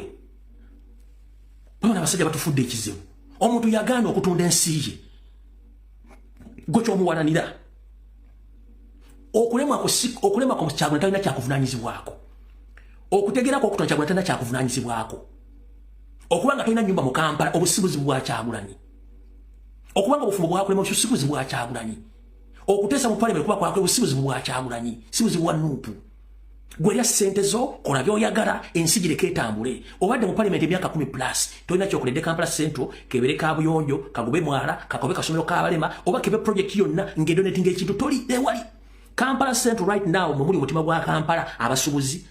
Bana basajja batufudde ekizibu. Omuntu yaganda okutunda ensi ye. Gocho omuwalanira. Okulema ko Kyagulanyi talina kyakuvunanyizibwako. Okutegerako okutonya Kyagulanyi talina kyakuvunanyizibwako. Okubanga tolina nyumba mu Kampala obusibuzi bwa Kyagulanyi. Okubanga obufumbo bwakulema obusibuzi bwa Kyagulanyi. Okutesa mu parliament kuba kwakwe obusibuzi bwa Kyagulanyi. Sibuzi bwa Nuupu. Gwe ya sente zo kola byoyagala ensi gireke etambule. Obadde mu parliament emyaka 10+. Tolina kyokoledde Kampala Central kebere ka buyonjo kagube mwala kakobe kasomero kabalema oba kebe project yonna ng'edonating ekintu toli ewali. Kampala Central right now mu muli mutima gwa Kampala abasubuzi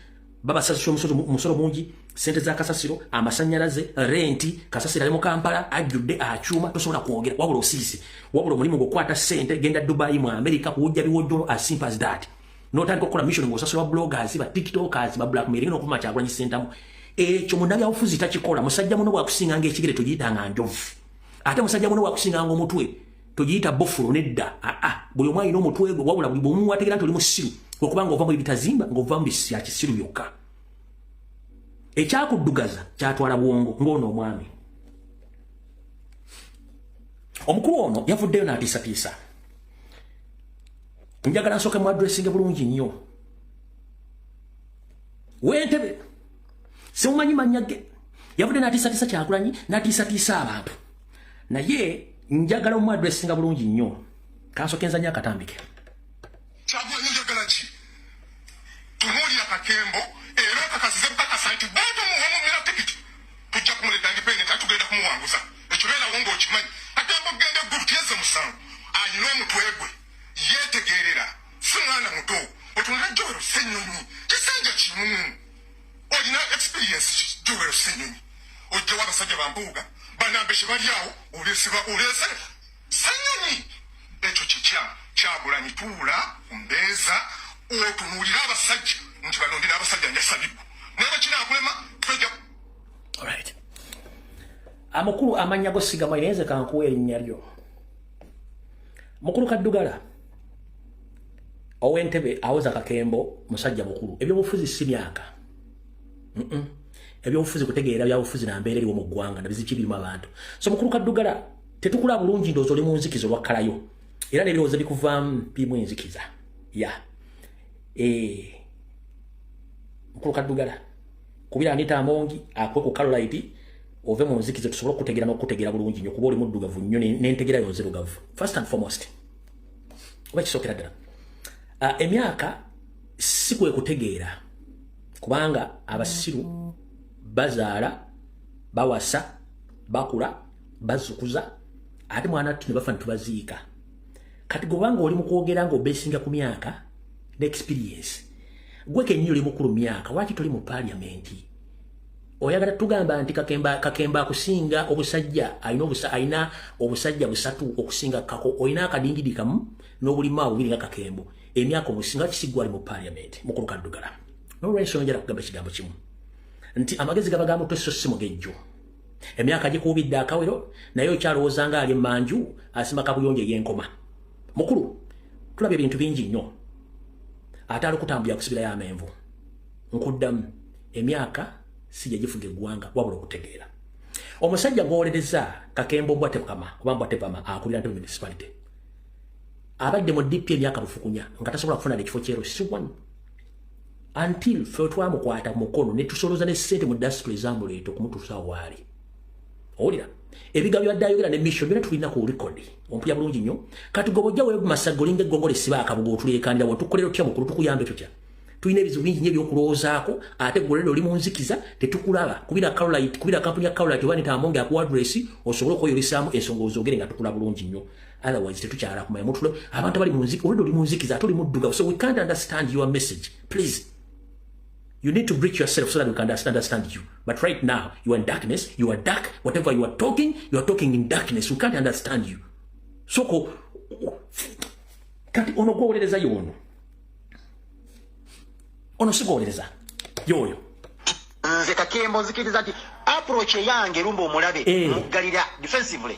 babasasiro musoro mungi sente za kasasiro amasanyalaze renti kasasiro ali mu Kampala ajudde achuma tosobola kwogera wabula osisi wabula mulimu gokwata sente genda Dubai mu America kujja biwojjo as simple as that. No time kokola mission ngosasiro bloggers ba tiktokers ba blackmailing no kuma Kyagulanyi sentamu ekyo munabya ofuzi takikola musajja muno wakusinga ng'ekigere tugiyitanga njovu ate musajja muno wakusinga ng'omutwe tugiyita bofulo nedda buli omwe alina omutwe gwe wabula buli bomu wategera nti oli musiru okubanga ova mu bitazimba ng'ova mu bisi ya kisiru yokka ekyakuddugaza kyatwala bwongo ng'ono omwami omukulu ono yavuddeyo n'atiisatiisa njagala nsooke mu addressinge bulungi nnyo w'Entebbe simumanyi mannya ge yavudde n'atiisatiisa Kyagulanyi n'atiisatiisa abantu naye njagala mu addressinga bulungi nnyo kansooke nzannya akatambike Kyagulanyi njagala ki tunuulira Kakembo era kakasize bakasa nti bwatu muwamumira tikiti tujja kumuleta independent atugenda kumuwanguza ekyo beerawo ng'okimanyi Kakembo genda eggulu tyeze musango ayina omutwe gwe yeetegeerera si mwana muto otunula Joel Ssenyonyi kisanja kimu olina experience Joel Ssenyonyi ojja w'abasajja bambuuga banambeshi bali awo olese Ssenyonyi ekyo kikyamu Kyagulanyi tuula mbeeza otunuulira abasajja nti balondera abasajja njasabibwa naye bakiraakulema twejja alright amakulu amanya go sigamanyi naye nze kankuwa erinnya lyo mukulu Kaddugala ow'Entebbe awoza Kakembo musajja mukulu ebyobufuzi si myaka ebyobufuzi kutegeera byabufuzi na mbeera eriwo mu ggwanga nabiziki birimu abantu so mukulu Kaddugala tetukula bulungi ndowooza oli mu nzikiza olwakkalayo era n'ebirowoozo bikuvaamu birimu enzikiza mukulu Kaddugala kubira Anita Amongi akwe ku Caroline ove mu nzikiza tusobole okutegeera n'okutegeera bulungi nnyo kuba oli muddugavu nnyo n'entegeera yonzirugavu first and foremost oba kisookera ddala emyaka si kwe kutegeera kubanga abasiru bazaala bawasa bakula bazukuza ate mwana tune bafa ntubaziika kati gobanga oli mu kwogera ng'obeesinga ku myaka n'experience gwe kennyini oli mukulu myaka lwaki toli mu paliamenti oyagala tugamba nti Kakemba akusinga obusajja ayina obusajja busatu okusinga kako oyina akadindidi kamu n'obulima bubiri nga Kakembo emyaka omusinga kisigwa ali mu parliament mukulu Kaddugala n'olwensonga njala kugamba ekigambo kimu nti amagezi gabagamba tosso si mugejjo emyaka gikuubidde akawero naye okyalowooza nga ali emanju asimba kabuyonjo ey'enkoma mukulu tulabye ebintu bingi nnyo ate alikutambulira kusibirayo amenvu nkuddamu emyaka si gye gifuga eggwanga wabula okutegeera omusajja gwolereza Kakembo Mbwate Pukama kuba Mbwate Pukama akulira Ntebe municipality abadde mu DP emyaka bufukunya nga tasobola kufuna ekifo kyero si1 until fe twamukwata mukono ne tusoloza ne ssente mu diaspora ez'amuleeto kumutuusa waali owulira ebigambo byadde ayogera ne mission byonna tulina ku record ompulya bulungi nnyo kati gobojja weebu masago olinga eggongole siba akabugo otuleekandira watukolera otya mukulu tukuyambe tutya tulina ebizibu bingi nnyo ebyokulowoozaako ate gwolero oli mu nzikiza tetukulaba kubira kampuni ya Caroline oba Anita Amongi akuwa address osobole okweyolesaamu ensonga ozoogere nga tukula bulungi nnyo otherwise tetukyala kumanya mutulo abantu abali mu nzikiza olwedde oli mu nzikiza ate oli muddugavu so we can't understand your message please You need to breach yourself so that we can understand you. But right now, you are in darkness. You are dark. Whatever you are talking in darkness. We can't understand you. So, kati ono gowereza yono. Ono sigowereza. Yoyo. Nze kakembo nzikiriza nti approach yange lumba omulabe muggalira defensively.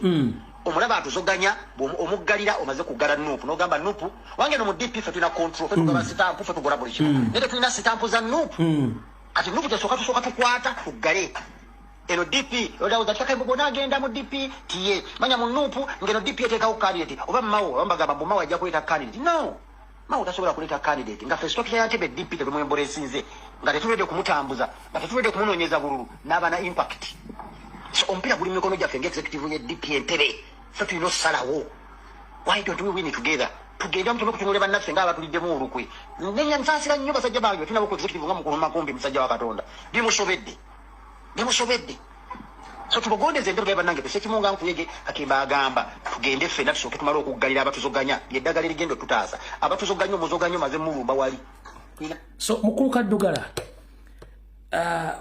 Omulaba atuzoganya omuggalira omaze kugala nupu nogamba nupu wange no mu DP fe tuna control fe tugaba stamp fe tugora buli kimu nete tuna stamp za nupu ati nupu tesoka tukwata tugale eno DP oda uzataka mbona agenda mu DP tiye manya mu nupu ngeno DP eteka ku candidate oba mawo ombaga bambo mawo ajja kuleta candidate no mawo tasobola kuleta candidate nga fe structure ya tebe DP te mwembole sinze nga tetulede kumutambuza nga tetulede kumunonyeza bululu naba na impact so ompira buli mikono gya fenge executive ye DP entebe so tulino salawo why don't we win it together tugenda mtu kutunule bannaffe nga abatulidde mu olukwe nenya nsasira nnyo basajja bange tulina ko executive nga mukulu makombe musajja wa Katonda bimusobedde so tubogondeze endero beba nange pese kimunga nkuyege akimba agamba tugende ffe natusoke tumala okuggalira abatuzoganya yeddagala ligendo tutaasa abatuzoganya omuzoganya maze mulumba wali so mukulu Kaddugala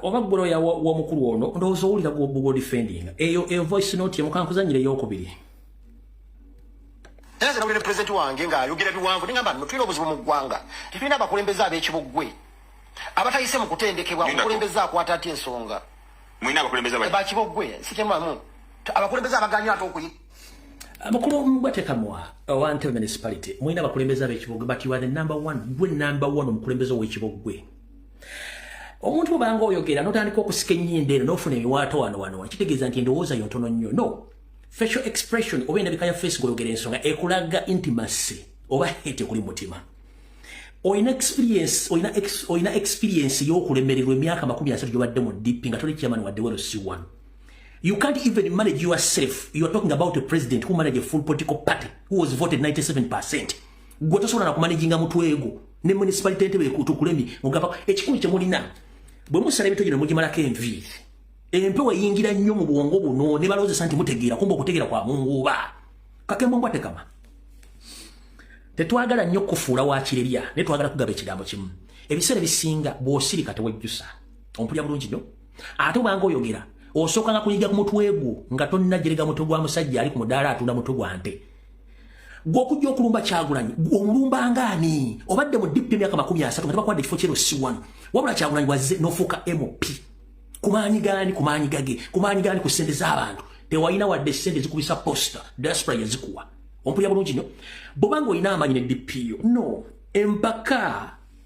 obaggolo ya wa mukulu ono ndowooza owulira go defending eyo voice note ye mukankuzanyire eyokubiri era zina ulire president wange ng'ayogera biwanvu ningamba nno tulina obuzibu mu ggwanga tetulina abakulembeze ab'ekiboggwe abatayise mu kutendekebwa omukulembeze akwata atya ensonga mulina abakulembeze bakiboggwe sikemamu abakulembeze abaganya ate okuyi mukulu mbwatekamwa Wantebe municipality mulina abakulembeze ab'ekiboggwe but you are the number one omukulembeze ow'ekiboggwe omuntu bwabanga oyogera notandika okusika ennyinda eno n'ofuna emiwaato wano kitegeeza nti endowooza yotono nnyo no facial expression oba endabika ya face goyogera ensonga ekulaga intimacy oba hate kuli mutima oyina experience y'okulemererwa emyaka 30 gyobadde mu DP nga toli chairman wadde wero C1 you can't even manage yourself. You are talking about a president who managed a full political party who was voted 97%. Gwe tosobola na kumanaginga mutu ego ne municipality entebe kutukulemi mugaba ekikulu kye mulina bwe musala ebito gino mugimalako enviiri empewo yingira nnyo mu bwongo buno ne balowooza santi mutegeera kumba okutegeera kwa munguba kakembo mbwatekama tetwagala nnyo kufuula wakirerya ne twagala kugaba ekigambo kimu ebiseera bisinga bw'osirika tewejjusa ompulya bulungi nnyo ate obanga oyogera osooka nga kunyiga ku mutwe gwo nga tonna jerega mutwe gwa musajja ali ku mudaala atunda mutwe gwa nte gw'okujja okulumba Kyagulanyi omulumba ngaani obadde mu DP emyaka 30 nga tebakwadde ekifo kyero C1 wabula Kyagulanyi wazze n'ofuuka MP kumaanyi gaani ku ssente z'abantu tewalina wadde ssente zikubisa posta diaspora yazikuwa ompulya bulungi nnyo bw'obanga olina amaanyi ne DP yo no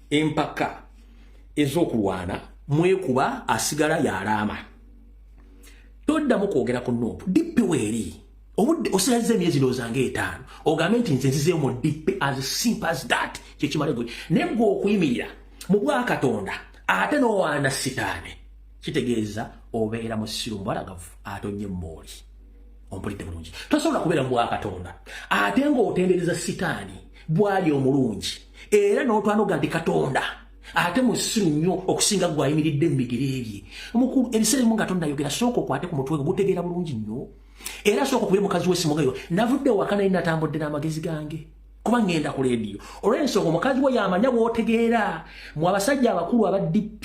empaka ez'okulwana mwekuba asigala y'alaama toddamu kwogera ku Nuupu DP weeri obudde osiraze emyezi ndowozange 5 ogambe nti nze nzizeeyo mu DP as simple as that kyekimale gwe naye gwe okuyimirira mu bwa Katonda ate n'owaana sitaane kitegeeza obeera musiru mbwalagavu ate onnye mmooli ompulidde bulungi tosobola kubeera mu bwa Katonda ate ng'otendereza sitaani bwali omulungi era n'otwanoga nti Katonda ate musiru nnyo okusinga gwayimiridde mu bigere bye omukulu ebiseera ebimu nga tonnayogera sooka okwate ku mutwe gwe gutegeera bulungi nnyo era sooka okubira mukazi w'essimu ngayo navudde waka naye natambudde n'amagezi gange kuba ngenda ku leediyo olw'ensonga omukazi we yamanya bw'otegeera mu abasajja abakulu aba DP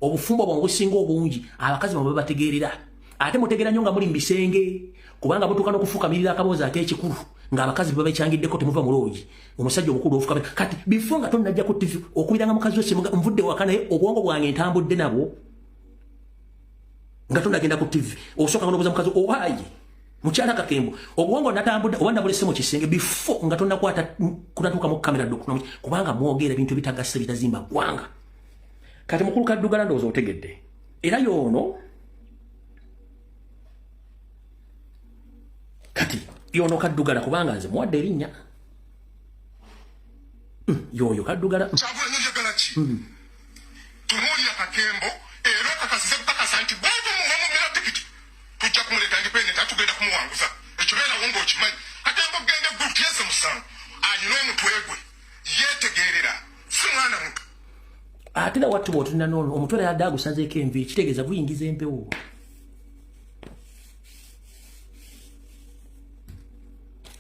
obufumbo bwongo businga obungi abakazi bamwe bategeerera ate mutegeera nnyo nga muli mu bisenge kubanga mutuuka n'okufuukamirira akaboozi ak'ekikulu ng'abakazi bwe babekyangiddeko temuva mu loogi omusajja omukulu ofuuka kati bifo nga tonnajja ku TV okubiranga mukazi w'essimu nvudde waka naye obwongo bwange ntambudde nabwo nga tonnagenda ku TV osooka nga n'obuuza mukazi owaayi mukyala Kakembo obwongo natambudde oba nabulese mu kisenge bifo nga tonnakwata kunatuuka mu kamera dokunomi kubanga mwogera ebintu bitagasa bitazimba ggwanga kati mukulu Kaddugala ndowooza otegedde era yono kati yono Kaddugala kubanga nze muwadde erinnya yoyo Kaddugala Kyagulanyi njagala ki tunuulira Kakembo era kakasize kutakasa nti bw'oba mumumira tikiti tujja kumuleta independent atugenda kumuwanguza ekibeera wo ng'okimanyi ate mbogende gwe tyeze musango alina omutwe gwe yeetegeerera si mwana muto ate era wattu bw'otulina noono omutwe yadde agusazeeko enviiri kitegeeza guyingiza empewo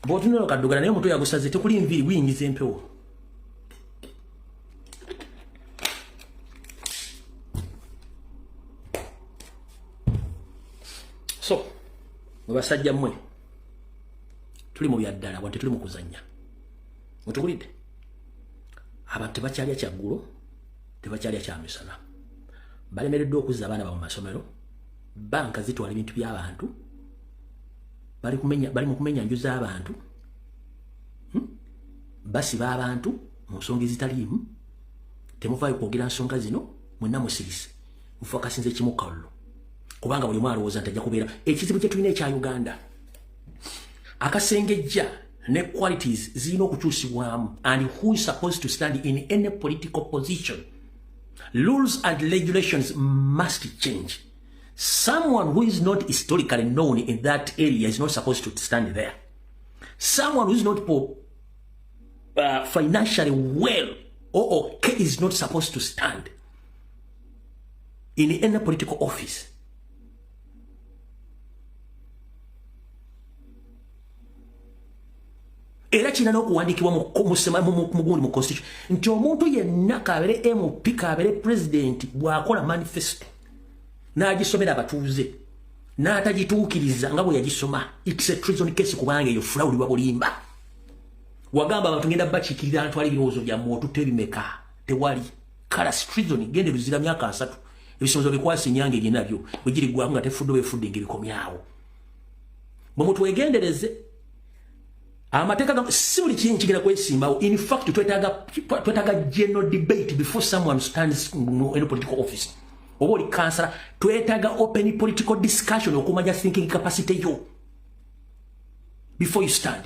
bw'otunula Kaddugala naye omutwe yagusaze tekuli enviiri guyingiza empewo So mubasajja mmwe tuli mu byaddala wante tuli mu kuzannya mutukulidde abantu tebakyalya kyaggulo tebakyalya kyamisana balemereddwa okuzza abaana ba mu masomero banka zitwala ebintu by'abantu bali mu kumenya nju z'abantu basiba abantu mu nsonga ezitaliimu temuvaayo kwogera nsonga zino mwenna musirise mufakasinze kimu kalulu kubanga buli mwana alowooza nti ajja kubeera ekizibu kye tulina ekya Uganda akasengejja ne qualities zirina okukyusibwamu and who is supposed to stand in any political position. Rules and regulations must change. Someone who is not historically known in that area is not supposed to stand there. Someone who is not financially well or okay is not supposed to stand in any political office. Era kina n'okuwandiikibwa mu constitution nti omuntu yenna kaabere MP kaabere president bw'akola manifesto n'agisomera abatuuze n'atagituukiriza nga bwe yagisoma it's a treason case kubanga eyo fraud wa bulimba wagamba abantu ngenda bakiikirira ntwala ebirowoozo byammwe otutte ebimeka tewali kala treason gende luzira myaka 3 ebisonzo bikwasa enyange egye nabyo bwe giri ggwanga nga tefudde weefudde ng'ebikomyawo bwe mutwegendereze amateeka si buli kintu kigenda kwesimbawo. In fact twetaaga general debate before someone stands in a political office. Oba oli kansala twetaaga open political discussion okumanya thinking capacity yo before you stand.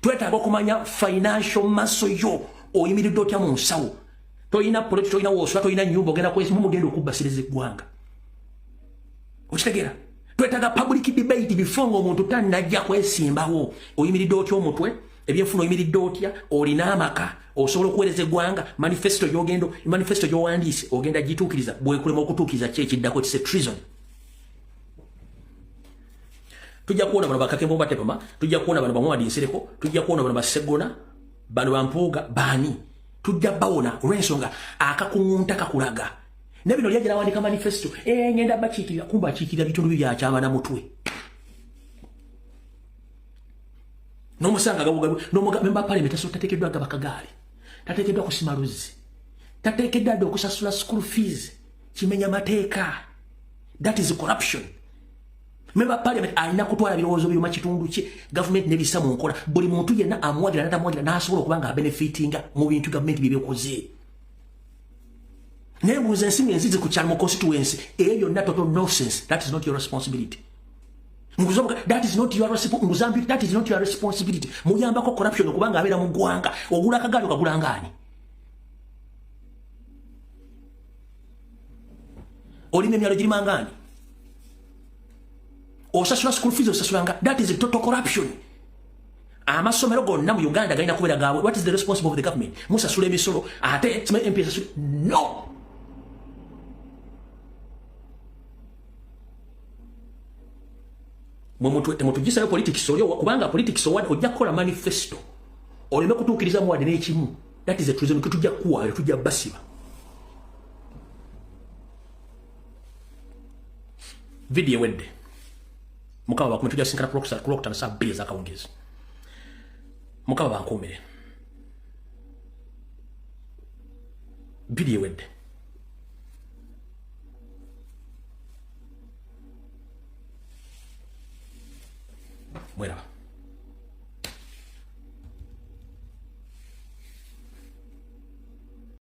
Twetaaga okumanya financial muscle yo oyimiridde otya mu nsawo toyina political toyina wosula toyina nyumba ogenda kwesimu mugenda okubbasiriza eggwanga okitegeera. Twetaaga public debate before ng'omuntu tannajja kwesimbawo oyimiridde otya omutwe ebyenfuna oyimiridde otya olina amaka osobola okuweereza eggwanga manifesto gy'owandiise ogenda gituukiriza bwekulema okutuukiriza ki ekiddako kise treason. Tujja kuwona bano bakakembo batepama tujja kuwona bano bamwadi nsereko tujja kuwona bano basegona bano bampuuga baani tujja bawona olw'ensonga akakuŋŋunta kakulaga. Nebino lyajja nawandika manifesto ngenda bakiikirira kumba akiikirira bitundu byakyama na mutwe n'omusanga memba parliament tateekeddwa gaba kagaali tateekeddwa kusima luzzi tateekeddwa dde okusasula school fees kimenya mateeka. That is corruption. Memba parliament alina kutwala birowoozo biruma kitundu kye government nebisa mu nkola buli muntu yenna amuwagira n'atamuwagira n'asobola okuba nga abenefitinga mu bintu government byebekoze. Nebuuza ensimu enzizi ku kyalo mu constituency eyo yonna total nonsense. That is not your responsibility. That is not your responsibility. That is not your responsibility. Muyambako corruption okubanga abeera mu ggwanga ogula akagaali okagulangaani. Olina emyalo girimangaani osasula school fees osasulanga. That is a total corruption. Amasomero gonna mu Uganda galina kubeera gaabwe. What is the responsibility of the government? Musasula emisolo ate MP asasula. No. Temutugisayo politics olyo kubanga politics ojja kukola manifesto oleme kutuukiriza muwadde n'ekimu. That is a treason tujja kuwaayo tujja basiba. Video wedde mukaba bakume tujja sinkana kulokutana saa 2 ez'akawungeezi mukaba bankuumire. Video wedde Bueno.